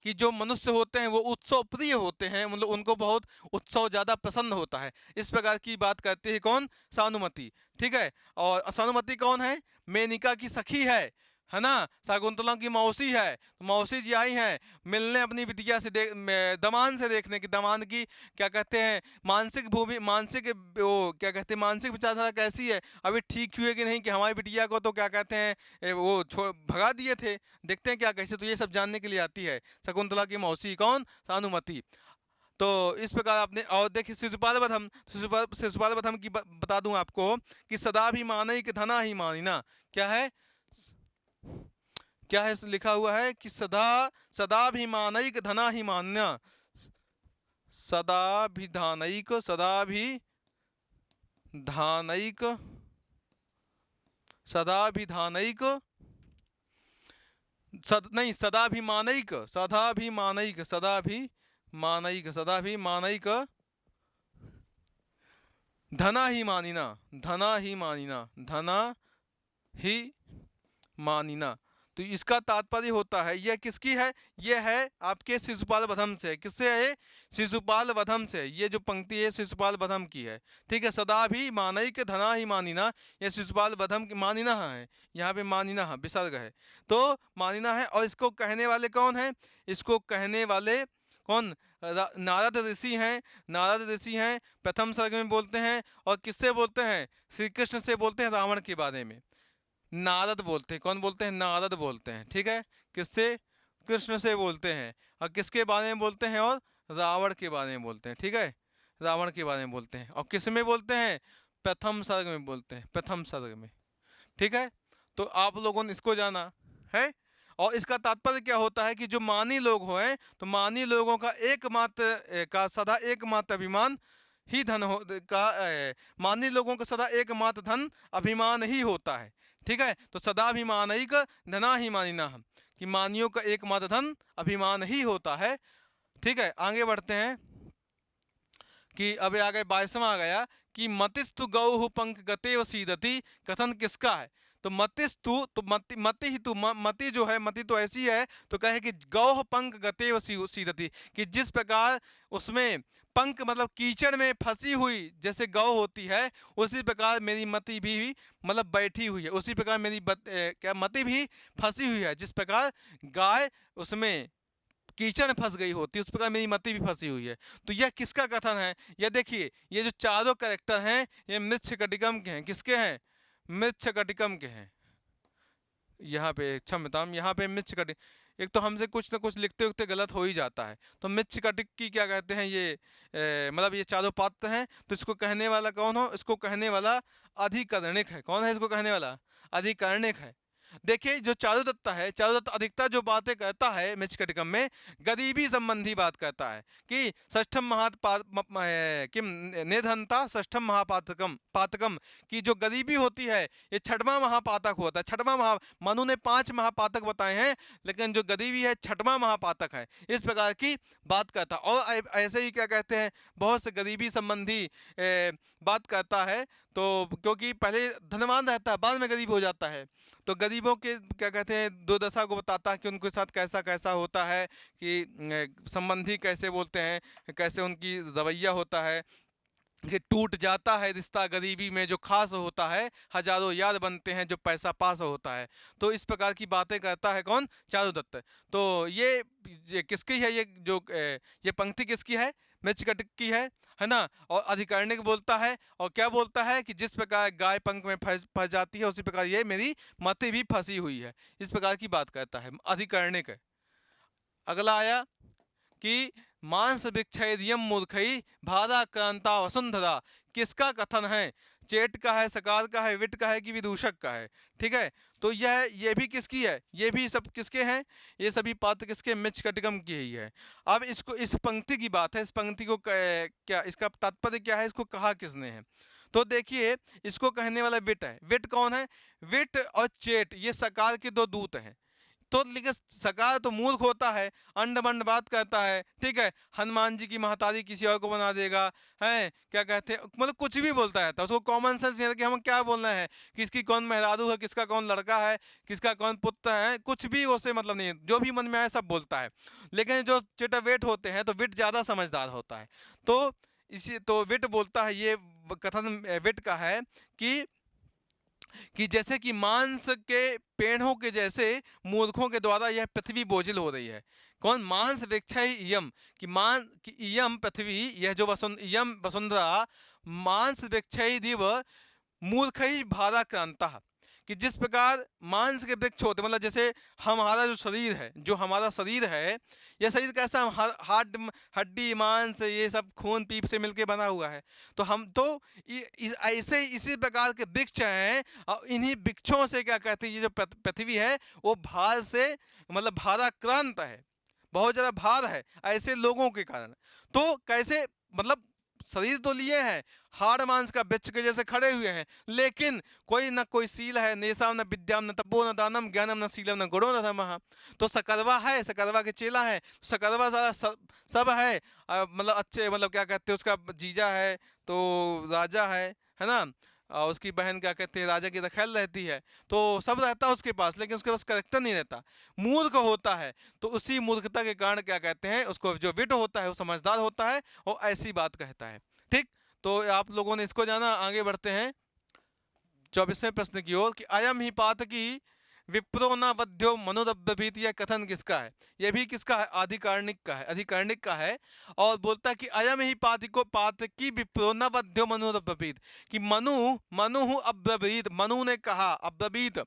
कि जो मनुष्य होते हैं वो उत्सव प्रिय होते हैं, मतलब उनको बहुत उत्सव ज्यादा पसंद होता है। इस प्रकार की बात करती है कौन? सानुमति। ठीक है, और सानुमति कौन है? मेनिका की सखी है ना, शाकुंतला की मौसी है। तो मौसी जी आई हैं मिलने अपनी बिटिया से, दमान से देखने की, दमान की क्या कहते हैं मानसिक भूमि, मानसिक वो क्या कहते हैं मानसिक विचारधारा कैसी है, अभी ठीक हुई है कि नहीं, कि हमारी बिटिया को तो क्या कहते हैं वो भगा दिए थे, देखते हैं क्या कैसे। तो ये सब जानने के लिए आती है शकुंतला की मौसी कौन? सानुमति। तो इस प्रकार आपने, और देखिए शिशुपाल वधम, शिशुपाल वधम की बता दूं आपको कि सदा भी मानई कि धना ही मानिना। क्या है? क्या है लिखा हुआ है कि सदा भी मानैक धना ही मान्य, सदा भी धानैक, सदा भी धानैक, सदा भी धानैक, नहीं सदा भी मानैक, सदा भी मानैक, सदा भी मानैक, सदा भी मानैक धना ही मानिना, धना ही मानिना, धना ही मानिना। तो इसका तात्पर्य होता है, यह किसकी है? यह है आपके शिशुपाल वधम से। किससे है? शिशुपाल वधम से। ये जो पंक्ति है शिशुपाल वधम की है। ठीक है, सदा भी मानई के धना ही मानिना, यह शिशुपाल वधम की मानिना है। यहाँ पे मानिना विसर्ग है, तो मानिना है। और इसको कहने वाले कौन है? इसको कहने वाले कौन? नारद ऋषि हैं। नारद ऋषि हैं, प्रथम सर्ग में बोलते हैं। और किससे बोलते हैं? श्री कृष्ण से बोलते हैं, रावण के बारे में नारद बोलते हैं। कौन बोलते हैं? नारद बोलते हैं। ठीक है, किससे? कृष्ण से बोलते हैं। और किसके बारे में बोलते हैं? और रावण के बारे में बोलते हैं। ठीक है, रावण के बारे में बोलते हैं। और किस में बोलते हैं? प्रथम सर्ग में बोलते हैं, प्रथम सर्ग में। ठीक है, तो आप लोगों ने इसको जाना है। और इसका तात्पर्य क्या होता है कि जो मानी लोग हैं, तो मानी लोगों का एकमात्र का सदा एकमात्र अभिमान ही धन हो का मानी लोगों का सदा एकमात्र धन अभिमान ही होता है। ठीक है, तो सदाभिमानिक धना ही मानिना, कि मानियों का एकमात्र धन अभिमान ही होता है। ठीक है, आगे बढ़ते हैं कि अब आगे 22वां आ गया कि मतिस्तु गौ पंख गते व सीदति, कथन किसका है? तो मतिस्तु, तो मति ही तु, मति जो है, मति तो ऐसी है, तो कहे कि गौ पंख गते व सीदति, कि जिस प्रकार उसमें पंख मतलब कीचड़ में फंसी हुई जैसे गौ होती है, उसी प्रकार मेरी मति भी मतलब बैठी हुई है, उसी प्रकार मेरी क्या मति भी फंसी हुई है। जिस प्रकार गाय उसमें कीचड़ में फंस गई होती है, उस प्रकार मेरी मति भी फंसी हुई है। तो यह किसका कथन है? यह देखिए, ये जो चारों कैरेक्टर हैं ये मृच्छ कटिकम के हैं। किसके हैं? मृच्छ कटिकम के हैं। यहाँ पे क्षमताम, यहाँ पे मृच्छ कटिक, एक तो हमसे कुछ ना कुछ लिखते लिखते गलत हो ही जाता है। तो मृच्छ कटिक की क्या कहते हैं, ये मतलब ये चारों पात्र हैं। तो इसको कहने वाला कौन हो? इसको कहने वाला अधिकरणिक है। कौन है इसको कहने वाला? अधिकरणिक है। देखिए जो चारुदत्त है, चारुदत्त अधिकतर जो बातें कहता है मृच्छकटिकम में, गरीबी संबंधी बात कहता है कि षष्ठम किम निधनता षष्ठम महापातकम पातकम, कि जो गरीबी होती है ये छठवां महापातक होता है। छठवां मनु ने 5 महापातक बताए हैं, लेकिन जो गरीबी है छठवां महापातक है, इस प्रकार की बात कहता है। और ऐसे ही क्या कहते हैं, बहुत से गरीबी संबंधी बात कहता है। तो क्योंकि पहले धनवान रहता है, बाद में गरीब हो जाता है, तो गरीबों के क्या कहते हैं दुर्दशा को बताता है कि उनके साथ कैसा कैसा होता है, कि संबंधी कैसे बोलते हैं, कैसे उनकी रवैया होता है, कि टूट जाता है रिश्ता गरीबी में, जो खास होता है हजारों याद बनते हैं जो पैसा पास होता है। तो इस प्रकार की बातें करता है कौन, चारुदत्त। तो ये किसकी है, ये पंक्ति किसकी है, मृच्छकटिक की है ना। और अधिकरणिक बोलता है, और क्या बोलता है कि जिस प्रकार गाय पंख में फंस जाती है, उसी प्रकार ये मेरी मति भी फंसी हुई है, इस प्रकार की बात करता है अधिकरणिक। अगला आया कि मांस भिक्षयदियम मूर्खई भादा क्रांता वसुंधरा, किसका कथन है, चेट का है, सकार का है, विट का है कि विदूषक का है। ठीक है, तो ये भी किसकी है, ये भी सब किसके हैं, ये सभी पात्र किसके, मृच्छकटिकम की ही है। अब इसको, इस पंक्ति की बात है, इस पंक्ति को क्या इसका तात्पर्य क्या है, इसको कहा किसने है। तो देखिए इसको कहने वाला विट है। विट कौन है, विट और चेट ये सकार के दो दूत हैं। तो लेकिन सकार तो मूर्ख होता है, अंड बंड बात करता है, ठीक है, हनुमान जी की महतारी किसी और को बना देगा, है क्या कहते हैं, मतलब कुछ भी बोलता रहता है, उसको कॉमन सेंस नहीं है कि हम क्या बोलना है, किसकी कौन मेहरारू है, किसका कौन लड़का है, किसका कौन पुत्र है, कुछ भी उसे मतलब नहीं है, जो भी मन में आए सब बोलता है। लेकिन जो चिटा वेट होते हैं, तो विट ज़्यादा समझदार होता है। तो इसी तो विट बोलता है, ये कथन विट का है कि जैसे कि मांस के पेड़ों के जैसे मूर्खों के द्वारा यह पृथ्वी बोझिल हो रही है। कौन, मांस वृक्ष इयम, कि मान कि इयम पृथ्वी, यह जो इयम वसुंधरा मांस वृक्ष दिव मूर्खई भारा क्रांता, कि जिस प्रकार मांस के वृक्ष होते, मतलब जैसे हमारा जो शरीर है, जो हमारा शरीर है, यह शरीर कैसा, हार्ट हड्डी मांस ये सब खून पीप से मिलके बना हुआ है। तो हम तो ऐसे इसी प्रकार के वृक्ष हैं, और इन्हीं वृक्षों से क्या कहते हैं, ये जो पृथ्वी है वो भार से मतलब भाराक्रांत है, बहुत ज़्यादा भार है ऐसे लोगों के कारण। तो कैसे, मतलब शरीर तो लिए हैं, हाड़ मांस का वृक्ष के जैसे खड़े हुए हैं, लेकिन कोई न कोई सील है, नेशा न विद्याम न तपो न दानम ज्ञानम न शीलम न गुणो न धर्मः। तो सकरवा है, सकरवा के चेला है, सकरवा सारा सब है, मतलब अच्छे, मतलब क्या कहते हैं, उसका जीजा है तो राजा है ना, और उसकी बहन क्या कहते हैं राजा की रखेल रहती है, तो सब रहता है उसके पास, लेकिन उसके पास करेक्टर नहीं रहता, मूर्ख होता है। तो उसी मूर्खता के कारण क्या कहते हैं उसको, जो विट होता है वो समझदार होता है, वो ऐसी बात कहता है। ठीक, तो आप लोगों ने इसको जाना, आगे बढ़ते हैं 24वें प्रश्न की ओर, कि अयम ही पातकी विप्रो न वध्यो मनोरब्यभीत, यह कथन किसका है, यह भी किसका है, आधिकारिक का है, अधिकारिक का है। और बोलता है कि अयम ही पातिको पातकी विप्रो न वध्यो मनोरब्यभीत, कि मनु अब्रवीत, मनु ने कहा, अब्रवीत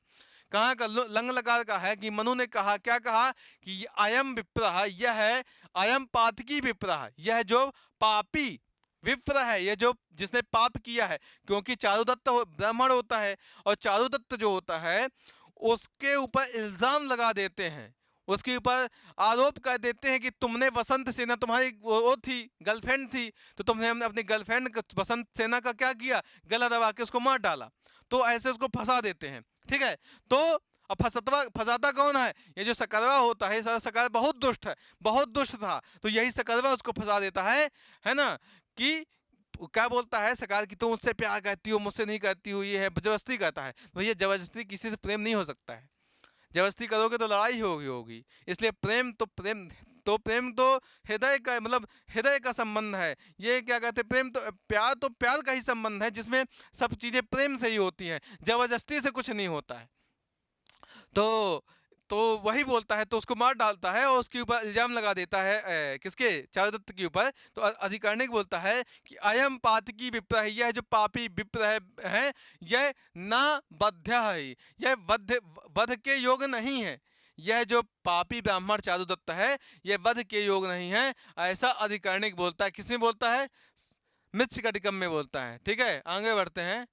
कहाँ का, लंग लकार का है, कि मनु ने कहा, क्या कहा, कि अयम विप्रह, यह है अयम पातकी विप्रह, यह जो पापी विप्र है, ये जो जिसने पाप किया है, क्योंकि चारुदत्त ब्राह्मण होता है, और चारुदत्त जो होता है उसके ऊपर इल्जाम लगा देते हैं, उसके ऊपर आरोप कर देते हैं कि तुमने वसंत सेना, तुम्हारी वो थी गर्लफ्रेंड थी, तो तुमने अपनी गर्लफ्रेंड वसंत सेना का क्या किया, गला दबा के उसको मार डाला। तो ऐसे उसको फंसा देते हैं, ठीक है। तो अब फंसाता कौन है, ये जो सकरवा होता है, सारा सकरवा बहुत दुष्ट है, बहुत दुष्ट था, तो यही सकरवा उसको फंसा देता है ना, कि क्या बोलता है सकार की, तुम मुझसे प्यार करती हो, मुझसे नहीं करती हो, ये है जबरदस्ती करता है। भैया जबरदस्ती किसी से प्रेम नहीं हो सकता है, जबरदस्ती करोगे तो लड़ाई होगी। इसलिए प्रेम तो हृदय का, मतलब हृदय का संबंध है। ये क्या कहते हैं, प्रेम तो प्यार का ही संबंध है, जिसमें सब चीजें प्रेम से ही होती हैं, जबरदस्ती से कुछ नहीं होता है। तो वही बोलता है, तो उसको मार डालता है और उसके ऊपर इल्जाम लगा देता है, किसके, चारुदत्त के ऊपर। तो अधिकारिक बोलता है कि अयम पातकी विप्र है, यह जो पापी विप्र है यह ना बद्ध है, यह वध के योग नहीं है, यह जो पापी ब्राह्मण चारुदत्त है यह वध के योग नहीं है, ऐसा अधिकारिक बोलता है। किसमें बोलता है, मृच्छकटिकम में बोलता है। ठीक है, आगे बढ़ते हैं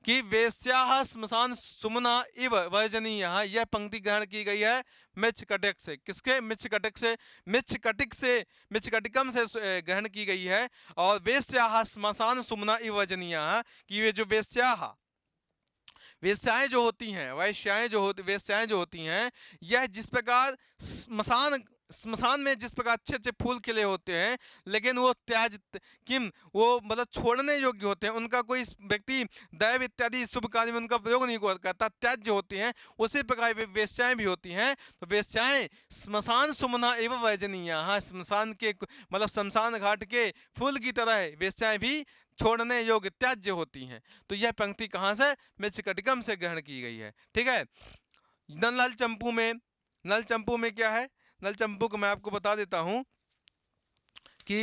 कि वेश्याः स्मशान सुमना इव वर्जनीयः, यह पंक्ति ग्रहण की गई है मृच्छकटिक से। किसके? मृच्छकटिक से। मृच्छकटिकम से ग्रहण की गई है। और वेश्याः स्मशान सुमना इव वर्जनीयः, कि वे जो वेश्याएं जो होती हैं, वेश्याएं जो होती हैं, यह जिस प्रकार स्मशान में जिस प्रकार अच्छे अच्छे फूल खिले होते हैं, लेकिन वो वो मतलब छोड़ने योग्य होते हैं, उनका कोई व्यक्ति दैव इत्यादि शुभ कार्य में उनका प्रयोग नहीं करता, त्याज्य होती हैं, उसी प्रकार वेश्याएं भी होती हैं। तो वेश्याएं स्मशान सुमना एवं वैजनीय, हाँ, स्मशान के मतलब शमशान घाट के फूल की तरह वेश्याएं भी छोड़ने योग्य त्याज्य होती हैं। तो यह पंक्ति कहाँ से? मृच्छकटिकम से ग्रहण की गई है। ठीक है। नल चंपू में क्या है? नल चंपू को मैं आपको बता देता हूं कि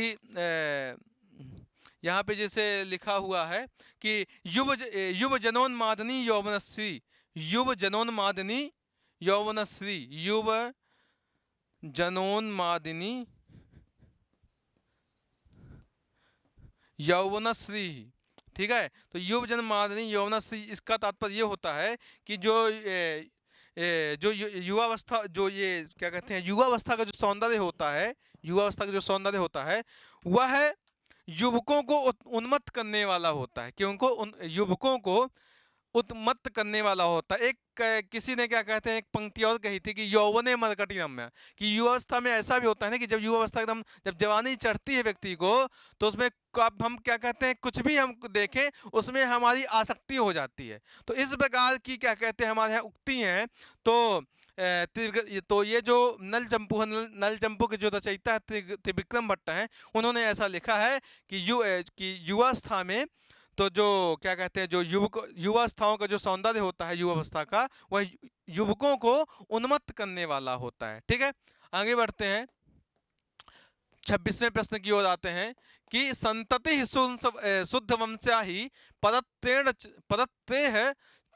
यहाँ पे जैसे लिखा हुआ है कि युव जनोन्मादनी यौवनश्री, युव जनोन्मादिनी यौवनश्री, युव जनोन्मादिनी यौवनश्री। ठीक है। तो युव जनमादिनी यौवनश्री, इसका तात्पर्य ये होता है कि जो युवावस्था, जो ये क्या कहते हैं, युवावस्था का जो सौंदर्य होता है, युवावस्था का जो सौंदर्य होता है वह युवकों को उन्मत्त करने वाला होता है, कि उनको युवकों को उत्मत्त करने वाला होता है। किसी ने क्या कहते हैं, एक पंक्ति और कही थी कि यौवने मरकटी रम्य, कि युवावस्था में ऐसा भी होता है ना कि जब युवावस्था एकदम, जब जवानी चढ़ती है व्यक्ति को, तो उसमें हम क्या कहते हैं, कुछ भी हम देखें उसमें हमारी आसक्ति हो जाती है। तो इस प्रकार की क्या कहते हैं हमारे यहाँ उक्ति हैं। तो ये जो नल चंपू है, नल चंपू के जो रचयिता त्रिविक्रम भट्ट हैं, उन्होंने ऐसा लिखा है कि युवावस्था में, तो जो क्या कहते हैं, जो युवावस्थाओं का जो सौंदर्य होता है युवावस्था का, वह युवकों को उन्मत्त करने वाला होता है। ठीक है। आगे बढ़ते हैं, 26वें प्रश्न की ओर आते हैं कि संतति शुद्ध वंशा ही पदत्तेह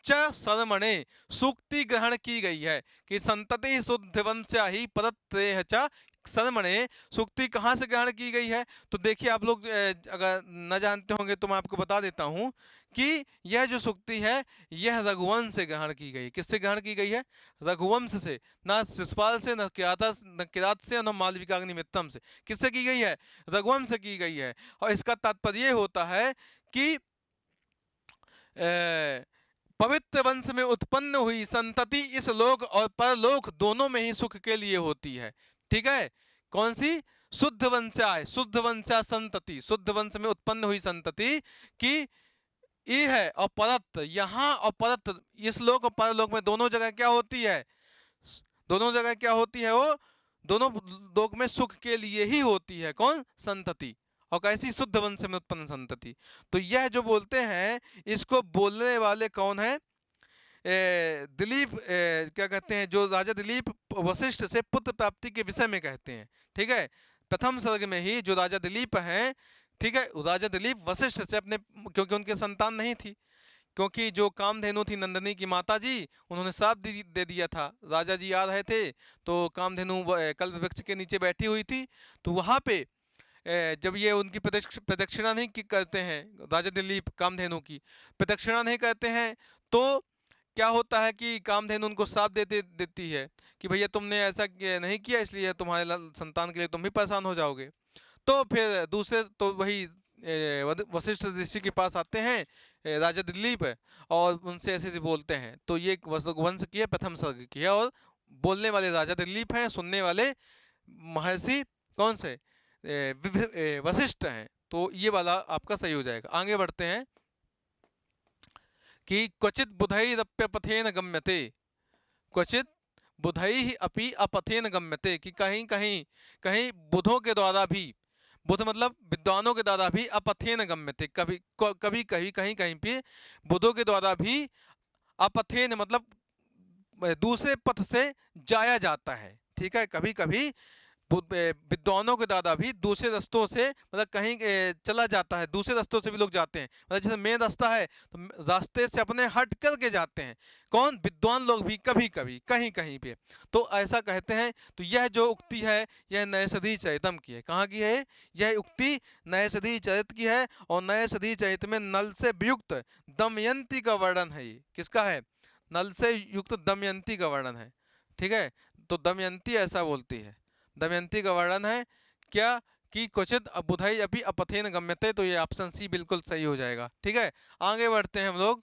च शर्मणे, सूक्ति ग्रहण की गई है कि संतति शुद्ध वंशा ही पदत्तेह च शर्मणे, सूक्ति कहाँ से ग्रहण की गई है? तो देखिए, आप लोग अगर न जानते होंगे तो मैं आपको बता देता हूँ कि यह जो सूक्ति है यह रघुवंश से ग्रहण की गई। किससे ग्रहण की गई है? रघुवंश से, ना शिशुपाल से, न किरात से, न मालविकाग्निमित्रम से। किससे की गई है? रघुवंश से की गई है। और इसका तात्पर्य होता है कि पवित्र वंश में उत्पन्न हुई संतति इस लोक और परलोक दोनों में ही सुख के लिए होती है। ठीक है। कौन सी? शुद्ध वंशा है, शुद्ध वंशा संतति, शुद्ध वंश में उत्पन्न हुई संतति की ई है, और परत, यहाँ और परत, इस लोक और परलोक में दोनों जगह क्या होती है? दोनों जगह क्या होती है? वो दोनों लोक में सुख के लिए ही होती है। कौन? संतति। और कैसी? शुद्ध वंश में उत्पन्न संतति। तो यह जो बोलते हैं, इसको बोलने वाले कौन है? दिलीप, क्या कहते हैं, जो राजा दिलीप वशिष्ठ से पुत्र प्राप्ति के विषय में कहते हैं। ठीक है। प्रथम सर्ग में ही जो राजा दिलीप हैं, ठीक है, राजा दिलीप वशिष्ठ से अपने, क्योंकि उनके संतान नहीं थी, क्योंकि जो कामधेनु थी नंदनी की माता जी, उन्होंने श्राप दे दिया था। राजा जी आ रहे थे तो कामधेनु कल्प वृक्ष के नीचे बैठी हुई थी, तो वहाँ पे जब ये उनकी प्रदक्षिणा नहीं करते हैं, राजा दिलीप कामधेनु की प्रदक्षिणा नहीं करते हैं, तो क्या होता है कि कामधेनु उनको श्राप देती है कि भैया तुमने ऐसा नहीं किया, इसलिए तुम्हारे संतान के लिए तुम भी परेशान हो जाओगे। तो फिर दूसरे, तो वही वशिष्ठ ऋषि के पास आते हैं राजा दिलीप, और उनसे ऐसे ऐसे बोलते हैं। तो ये वंश की है, प्रथम सर्ग की है, और बोलने वाले राजा दिलीप हैं, सुनने वाले महर्षि कौन से? वशिष्ठ हैं। तो ये वाला आपका सही हो जाएगा। आगे बढ़ते हैं कि क्वचित बुधैरप्यपथेन गम्यते, क्वचित बुधैः अपि अपथेन गम्यते, कि कहीं बुधों के द्वारा भी, बुध मतलब विद्वानों के द्वारा भी अपथेन गम्यते, कभी कहीं पे बुधों के द्वारा भी अपथेन मतलब दूसरे पथ से जाया जाता है। ठीक है। कभी कभी विद्वानों के दादा भी दूसरे रास्तों से मतलब कहीं चला जाता है, दूसरे रास्तों से भी लोग जाते हैं, मतलब जैसे मेन रास्ता है तो रास्ते से अपने हट कर के जाते हैं। कौन? विद्वान लोग भी कभी कभी कहीं कहीं पे। तो ऐसा कहते हैं। तो यह जो उक्ति है यह नयसधि चरितम की है। कहाँ की है? यह उक्ति नयसधि चरित की है। और नयसधि चरित में नल से युक्त दमयंती का वर्णन है। ये किसका है? नल से युक्त दमयंती का वर्णन है। ठीक है, तो दमयंती ऐसा बोलती है। दमयंती का वर्णन है क्या? कि क्वचित बुधई अपि अपथेन गम्यते। तो ये ऑप्शन सी बिल्कुल सही हो जाएगा। ठीक है, आगे बढ़ते हैं हम लोग।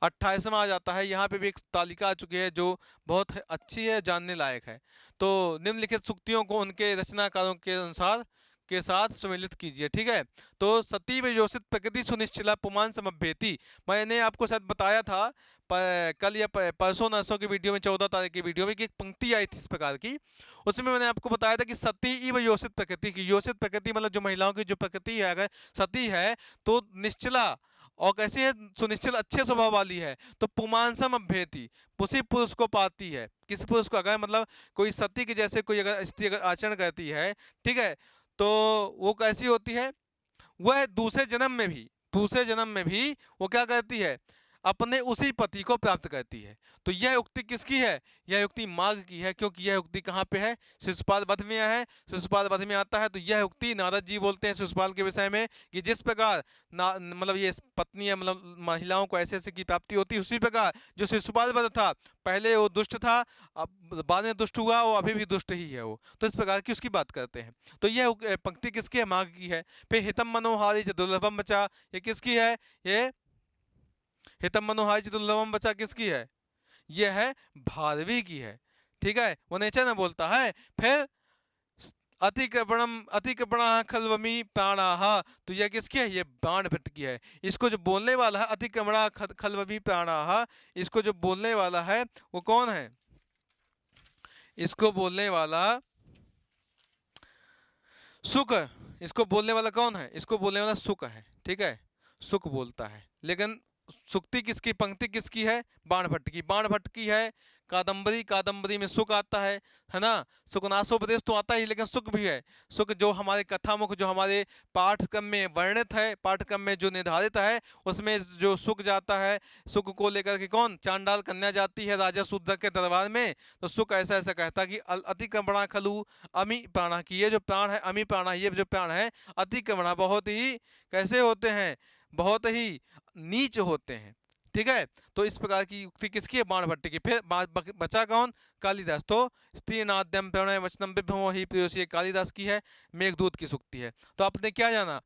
28वां आ जाता है। यहाँ पे भी एक तालिका आ चुकी है जो बहुत अच्छी है, जानने लायक है। तो निम्नलिखित सूक्तियों को उनके रचनाकारों के अनुसार के साथ सम्मिलित कीजिए। ठीक है, तो सती वियोषित प्रकृति सुनिश्चिला पुमान समभ्येति। मैंने आपको शायद बताया था कल या परसों नरसों की वीडियो में, 14 तारीख की वीडियो में, कि एक पंक्ति आई थी इस प्रकार की। उसमें मैंने आपको बताया था कि सती इव योषित प्रकृति की, योषित प्रकृति मतलब जो महिलाओं की जो प्रकृति है, अगर सती है तो निश्चला और कैसी है? सुनिश्चित अच्छे स्वभाव वाली है। तो पुमांसम अभ्येति, उसी पुरुष को पाती है। किस पुरुष को? अगर मतलब कोई सती के जैसे कोई अगर स्त्री अगर आचरण करती है, ठीक है, तो वो कैसी होती है? वह दूसरे जन्म में भी, दूसरे जन्म में भी वो क्या करती है? अपने उसी पति को प्राप्त करती है। तो यह उक्ति किसकी है? यह उक्ति माघ की है, क्योंकि यह उक्ति कहाँ पे है? शिशुपाल वध में है। शिशुपाल वध में आता है। तो यह उक्ति नारद जी बोलते हैं शिशुपाल के विषय में कि जिस प्रकार मतलब ये पत्नी है, मतलब महिलाओं को ऐसे ऐसे की प्राप्ति होती है, उसी प्रकार जो शिशुपाल वध था, पहले वो दुष्ट था, अब बाद में दुष्ट हुआ, वो अभी भी दुष्ट ही है वो। तो इस प्रकार की उसकी बात करते हैं। तो यह पंक्ति किसकी है? माघ की है। फिर हितम मनोहारी च दुर्लभम बचा, ये किसकी है? ये हितम मनोहारी च दुर्लभम बचा किसकी है? यह है भारवी की है। ठीक है, वो नेचर में बोलता है। फिर अतिक्रमण खलवमी प्राणाह, तो यह किसकी है? ये बाण भट्ट की है। इसको जो बोलने वाला है अतिक्रमण खलवमी प्राणाह, इसको जो बोलने वाला है वो कौन है? इसको बोलने वाला सुक। इसको बोलने वाला कौन है? इसको बोलने वाला सुक है। ठीक है, सुक बोलता है। लेकिन सुक्ति किसकी, पंक्ति किसकी है? बाण भट्ट की। बाण भट्ट की है। कादंबरी, कादंबरी में सुक आता है ना। सुकनासोपदेश तो आता ही, लेकिन सुक भी है। सुक जो हमारे कथामुख, जो हमारे पाठ्यक्रम में वर्णित है, पाठ्यक्रम में जो निर्धारित है, उसमें जो सुक जाता है, सुक को लेकर के कौन? चांडाल कन्या जाती है राजा शूद्र के दरबार में। तो सुक ऐसा ऐसा कहता कि अतिक्रमणा खलु अमी प्राणा की, ये जो प्राण है अमी प्राणा, ये जो प्राण है अतिक्रमणा, बहुत ही कैसे होते हैं? बहुत ही नीच होते हैं। ठीक है, तो इस प्रकार की युक्ति किसकी है? बाण भट्ट की। फिर बचा कौन? कालिदास। तो स्त्री नाद्यम प्रणय वचनम विभ्रमो ही प्रेयसी, कालिदास की है। मेघदूत की सूक्ति है। तो आपने क्या जाना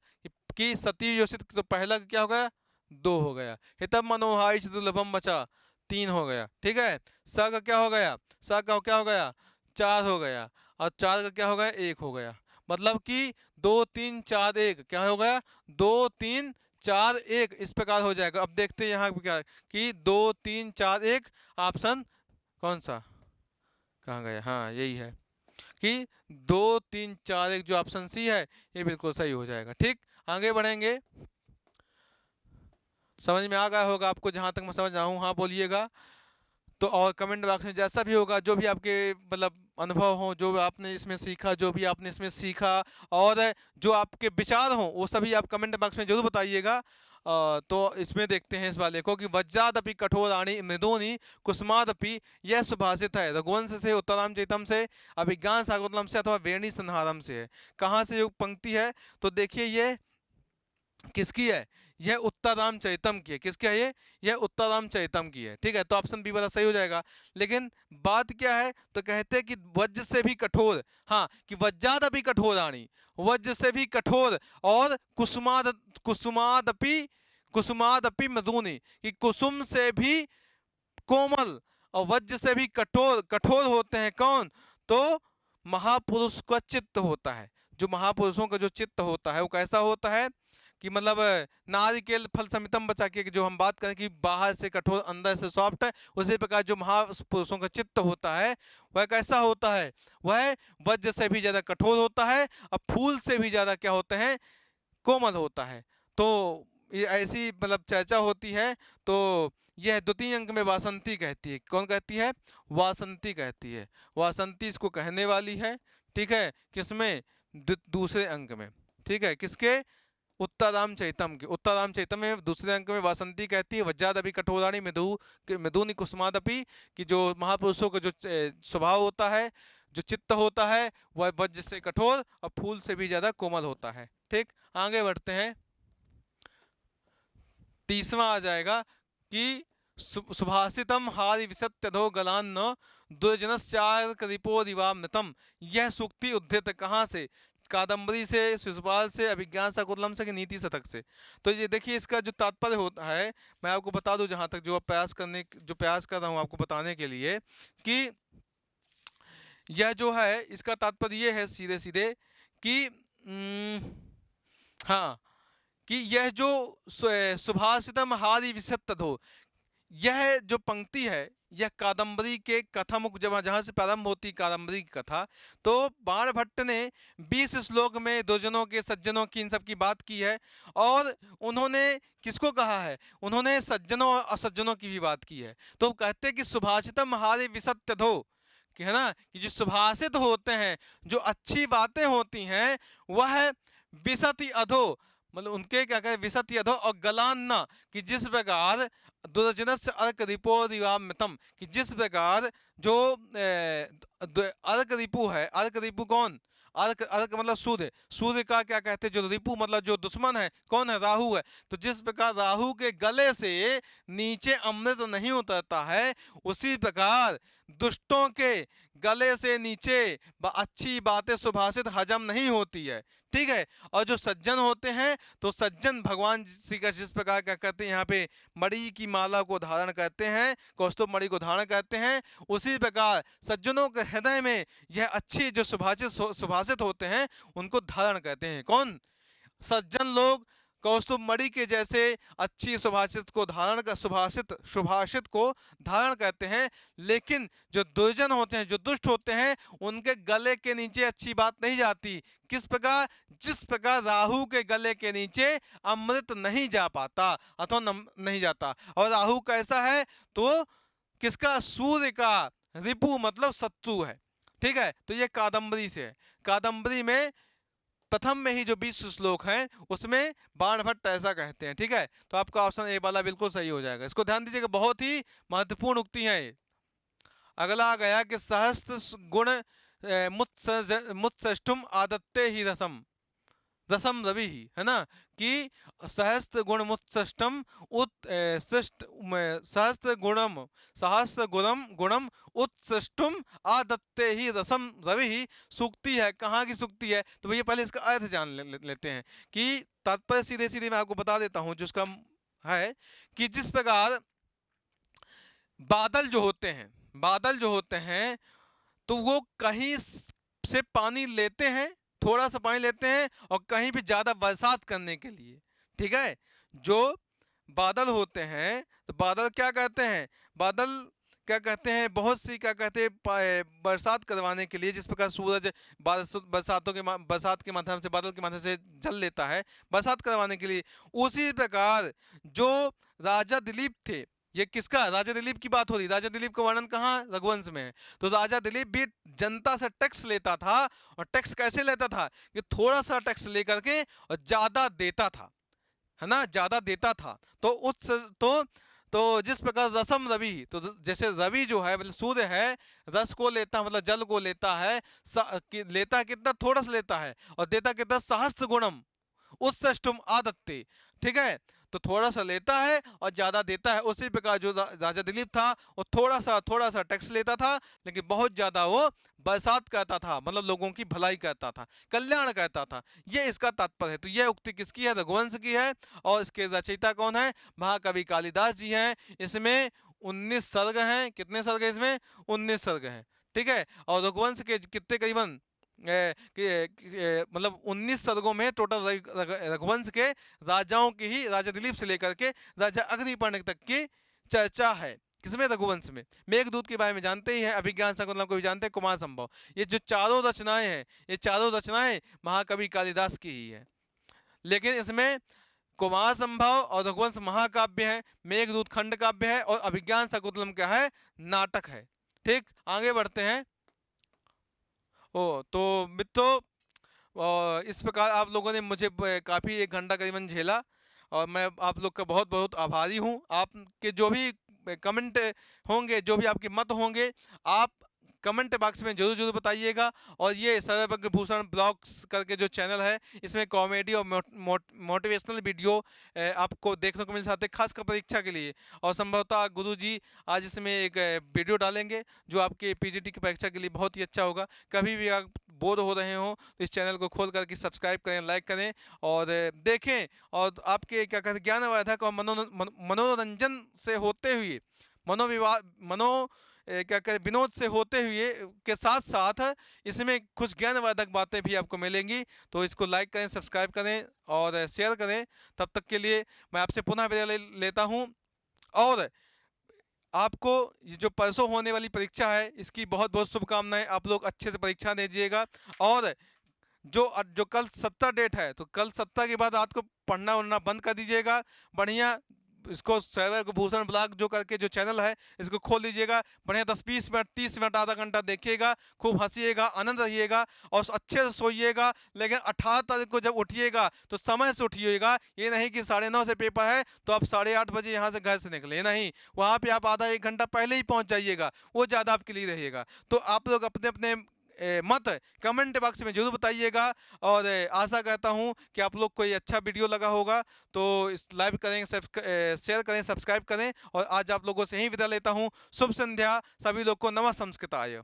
कि सती योषित, तो पहला क्या हो गया? 2 हो गया। हितम मनोहारी च दुर्लभम बचा 3 हो गया। ठीक है, स का क्या हो गया? स का क्या हो गया? 4 हो गया। और 4 का क्या हो गया? 1 हो गया। मतलब कि 2 3 4 1 क्या हो गया? 2 3 4 1 इस प्रकार हो जाएगा। अब देखते हैं यहाँ क्या कि 2 3 4 1 ऑप्शन कौन सा? कहाँ गया? हाँ, यही है कि 2 3 4 1 जो ऑप्शन सी है ये बिल्कुल सही हो जाएगा। ठीक, आगे बढ़ेंगे। समझ में आ गया होगा आपको, जहाँ तक मैं समझ रहा हूँ। हाँ बोलिएगा। तो और कमेंट बॉक्स में जैसा भी होगा, जो भी आपके मतलब अनुभव हो, जो भी आपने इसमें सीखा, जो भी आपने इसमें सीखा, और जो आपके विचार हो, वो सभी आप कमेंट बॉक्स में जरूर बताइएगा। तो इसमें देखते हैं इस वाले को कि वज्रादपि कठोराणि मृदूनि कुसुमादपि, यह सुभाषित है रघुवंश से, उत्तराम चैतम से, अभिज्ञान शाकुंतलम से, अथवा वेणी संहारम से है। कहाँ से ये पंक्ति है? तो देखिए ये किसकी है? यह उत्तराम चैतम की है। किसकी है ये? यह उत्तराम चैतम की है। ठीक है, तो ऑप्शन बी वाला सही हो जाएगा। लेकिन बात क्या है? तो कहते हैं कि वज्र से भी कठोर, हाँ, कि वज्राद भी कठोराणी, वज्र से भी कठोर, और कुसुमादपि कुसुमादपि मधुनी, कि कुसुम से भी कोमल और वज्र से भी कठोर, कठोर होते हैं कौन? तो महापुरुष का चित्त होता है। जो महापुरुषों का जो चित्त होता है वो कैसा होता है? कि मतलब नारिकेल फल समितम बचा के जो हम बात करें कि बाहर से कठोर अंदर से सॉफ्ट है, उसी प्रकार जो महापुरुषों का चित्त होता है वह कैसा होता है? वह वज्र से भी ज्यादा कठोर होता है, और फूल से भी ज्यादा क्या होते हैं? कोमल होता है। तो ये ऐसी मतलब चर्चा होती है। तो यह द्वितीय अंक में वासंती कहती है। कौन कहती है? वासंती कहती है। वासंती इसको कहने वाली है, ठीक है, किसमें? दूसरे अंक में, ठीक है, किसके? उत्तराम चैतम के। उत्तराम चैतम में दूसरे अंक में वासंती कहती है वज्रादपि कठोराणि मृदूनि कुसुमादपि, कि जो महापुरुषों का जो स्वभाव होता है, जो चित्त होता है, वह वज्र से कठोर और फूल से भी ज्यादा कोमल होता है। ठीक, आगे बढ़ते हैं। तीसवा आ जाएगा कि सुभाषितम हारि विसत्यधो गलान्न दुर्जनस्यार्करिपोरिवामृतम। यह सूक्ति उद्धृत कहाँ से? कादम्बरी से, शिशुपाल से, अभिज्ञान शाकुंतलम से, कि नीति शतक से। तो ये देखिए इसका जो तात्पर्य होता है, मैं आपको बता दूं जहां तक जो प्रयास कर रहा हूं आपको बताने के लिए, कि यह जो है इसका तात्पर्य ये है सीधे सीधे कि हाँ, कि यह जो सुभाषितम हारि विसत्यधो, यह जो पंक्ति है यह कादम्बरी के कथामुख, जहाँ से प्रारंभ होती कादम्बरी की कथा, तो बाणभट्ट ने 20 श्लोक में दुर्जनों के, सज्जनों की, इन सब की बात की है। और उन्होंने किसको कहा है? उन्होंने सज्जनों और असज्जनों की भी बात की है। तो कहते हैं कि सुभाषितम हारि विसत्यधो, कि है ना, कि जो सुभाषित होते हैं, जो अच्छी बातें होती हैं, वह विसति अधो, मतलब उनके क्या कहते, विसति अधो, और गलान्ना, कि जिस प्रकार दुर्जनस्य अर्क रिपो रिवामृतम, कि जिस प्रकार जो अर्क रिपु है, अर्क रिपु कौन? अर्क, अर्क मतलब सूर्य, सूर्य का क्या कहते हैं, जो रिपु मतलब जो दुश्मन है, कौन है? राहु है। तो जिस प्रकार राहु के गले से नीचे अमृत नहीं उतरता है, उसी प्रकार दुष्टों के गले से नीचे अच्छी बातें, सुभाषित हजम नहीं होती है, ठीक है। और जो सज्जन होते हैं, तो सज्जन भगवान श्री कृष्ण जिस प्रकार क्या करते हैं, यहाँ पे मणि की माला को धारण करते हैं, कौस्तुभ मणि को धारण करते हैं, उसी प्रकार सज्जनों के हृदय में यह अच्छी जो सुभाषित होते हैं, उनको धारण करते हैं। कौन? सज्जन लोग कौस्तुभ मणि के जैसे अच्छी सुभाषित को धारण कर, सुभाषित को धारण करते हैं। लेकिन जो दुर्जन होते हैं, जो दुष्ट होते हैं, उनके गले के नीचे अच्छी बात नहीं जाती। किस प्रकार? जिस प्रकार राहु के गले के नीचे अमृत नहीं जा पाता अथवा नहीं जाता। और राहु कैसा है? तो किसका? सूर्य का रिपु मतलब शत्रु है, ठीक है। तो ये कादम्बरी से है। कादम्बरी में प्रथम में ही जो 20 श्लोक हैं उसमें बाणभट्ट ऐसा कहते हैं, ठीक है। तो आपका ऑप्शन ए वाला बिल्कुल सही हो जाएगा। इसको ध्यान दीजिएगा, बहुत ही महत्वपूर्ण उक्ति है ये। अगला आ गया कि सहस्त्र गुण मुत्सष्टुम आदत्ते ही रसम, रसम रवि ही, है ना, कि सहस्त्र गुण मुत्सष्टम सहस्त्र गुणम उत्सृष्टुम आदत्ते ही रसम रवि ही सूक्ति है। कहाँ की सूक्ति है? तो भैया पहले इसका अर्थ जान लेते हैं, कि तात्पर्य सीधे सीधे मैं आपको बता देता हूँ। जिसका है कि जिस प्रकार बादल जो होते हैं, तो वो कहीं से पानी लेते हैं, थोड़ा सा पानी लेते हैं, और कहीं भी ज्यादा बरसात करने के लिए, ठीक है। जो बादल होते हैं, तो बादल क्या कहते हैं? बादल क्या कहते हैं? बहुत सी क्या कहते हैं, बरसात करवाने के लिए, जिस प्रकार सूरज बरसात के माध्यम से, बादल के माध्यम से जल लेता है बरसात करवाने के लिए, उसी प्रकार जो राजा दिलीप थे, ये किसका? राजा दिलीप की बात हो रही। राजा दिलीप का वर्णन कहाँ? रघुवंश में है। तो राजा दिलीप भी जनता से टैक्स लेता था, और टैक्स कैसे लेता था? कि थोड़ा सा टैक्स लेकर के और ज्यादा देता था, है ना, ज्यादा देता था। तो जिस प्रकार रसम रवि, तो जैसे रवि जो है मतलब सूर्य है, रस को लेता है, मतलब जल को लेता है, लेता है कितना? थोड़ा सा लेता है, और देता कितना? सहस्त्र गुणम उत्सष्टुम आदत्ते, ठीक है। तो थोड़ा सा लेता है और ज्यादा देता है। उसी प्रकार जो राजा दिलीप था, वो थोड़ा सा टैक्स लेता था, लेकिन बहुत ज्यादा वो बरसात करता था, मतलब लोगों की भलाई करता था, कल्याण करता था। ये इसका तात्पर्य है। तो यह उक्ति किसकी है? रघुवंश की है। और इसके रचयिता कौन है? महाकवि कालिदास जी हैं। इसमें 19 सर्ग हैं। कितने सर्ग हैं इसमें? 19 सर्ग हैं, ठीक है। और रघुवंश के कितने करीबन मतलब 19 सर्गों में टोटल रघुवंश के राजाओं की ही, राजा दिलीप से लेकर के राजा अग्निपर्ण तक की चर्चा है। किसमें? रघुवंश में। मेघदूत के बारे में जानते ही हैं, अभिज्ञान शाकुंतलम को भी जानते हैं, कुमार संभव। ये जो चारों रचनाएं हैं, ये चारों रचनाएं महाकवि कालिदास की ही है। लेकिन इसमें कुमार संभव और रघुवंश महाकाव्य है, मेघदूत खंड काव्य है और अभिज्ञान शाकुंतलम क्या है, नाटक है। ठीक, आगे बढ़ते हैं। तो मित्रों, इस प्रकार आप लोगों ने मुझे काफ़ी 1 घंटा करीबन झेला, और मैं आप लोग का बहुत बहुत आभारी हूँ। आपके जो भी कमेंट होंगे, जो भी आपके मत होंगे, आप कमेंट बॉक्स में जरूर जरूर बताइएगा। और ये सर्वज्ञ भूषण ब्लॉग्स करके जो चैनल है, इसमें कॉमेडी और मोटिवेशनल वीडियो आपको देखने को मिल जाते हैं, खासकर परीक्षा के लिए। और संभवतः गुरुजी आज इसमें एक वीडियो डालेंगे जो आपके पीजीटी की परीक्षा के लिए बहुत ही अच्छा होगा। कभी भी आप बोर हो रहे हो तो इस चैनल को खोल करके सब्सक्राइब करें, लाइक करें और देखें। और आपके क्या कहते हैं, ज्ञानवर्धक और मनोरंजन से होते हुए, क्या कहते विनोद से होते हुए के साथ साथ इसमें कुछ ज्ञानवर्धक बातें भी आपको मिलेंगी। तो इसको लाइक करें, सब्सक्राइब करें और शेयर करें। तब तक के लिए मैं आपसे पुनः विदा लेता हूँ। और आपको ये जो परसों होने वाली परीक्षा है, इसकी बहुत बहुत शुभकामनाएं। आप लोग अच्छे से परीक्षा दीजिएगा। और जो कल 17 डेट है, तो कल 17 के बाद रात को पढ़ना वढ़ना बंद कर दीजिएगा। बढ़िया इसको सर्वज्ञ भूषण ब्लॉग जो करके जो चैनल है, इसको खोल लीजिएगा। बढ़िया 10-20 मिनट, 30 मिनट, आधा घंटा देखिएगा, खूब हंसीएगा, आनंद रहिएगा और अच्छे से सोइएगा। लेकिन 18 तारीख को जब उठिएगा तो समय से उठिएगा। ये नहीं कि 9:30 से पेपर है तो आप 8:30 बजे यहाँ से घर से निकले, नहीं, वहाँ पे आप आधा 1 घंटा पहले ही पहुँच जाइएगा, वो ज़्यादा आपके लिए रहेगा। तो आप लोग अपने अपने मत कमेंट बॉक्स में जरूर बताइएगा। और आशा करता हूं कि आप लोग को ये अच्छा वीडियो लगा होगा। तो इस लाइव करें, शेयर करें, सब्सक्राइब करें। और आज आप लोगों से ही विदा लेता हूं। शुभ संध्या सभी लोग को। नमः संस्कृताय।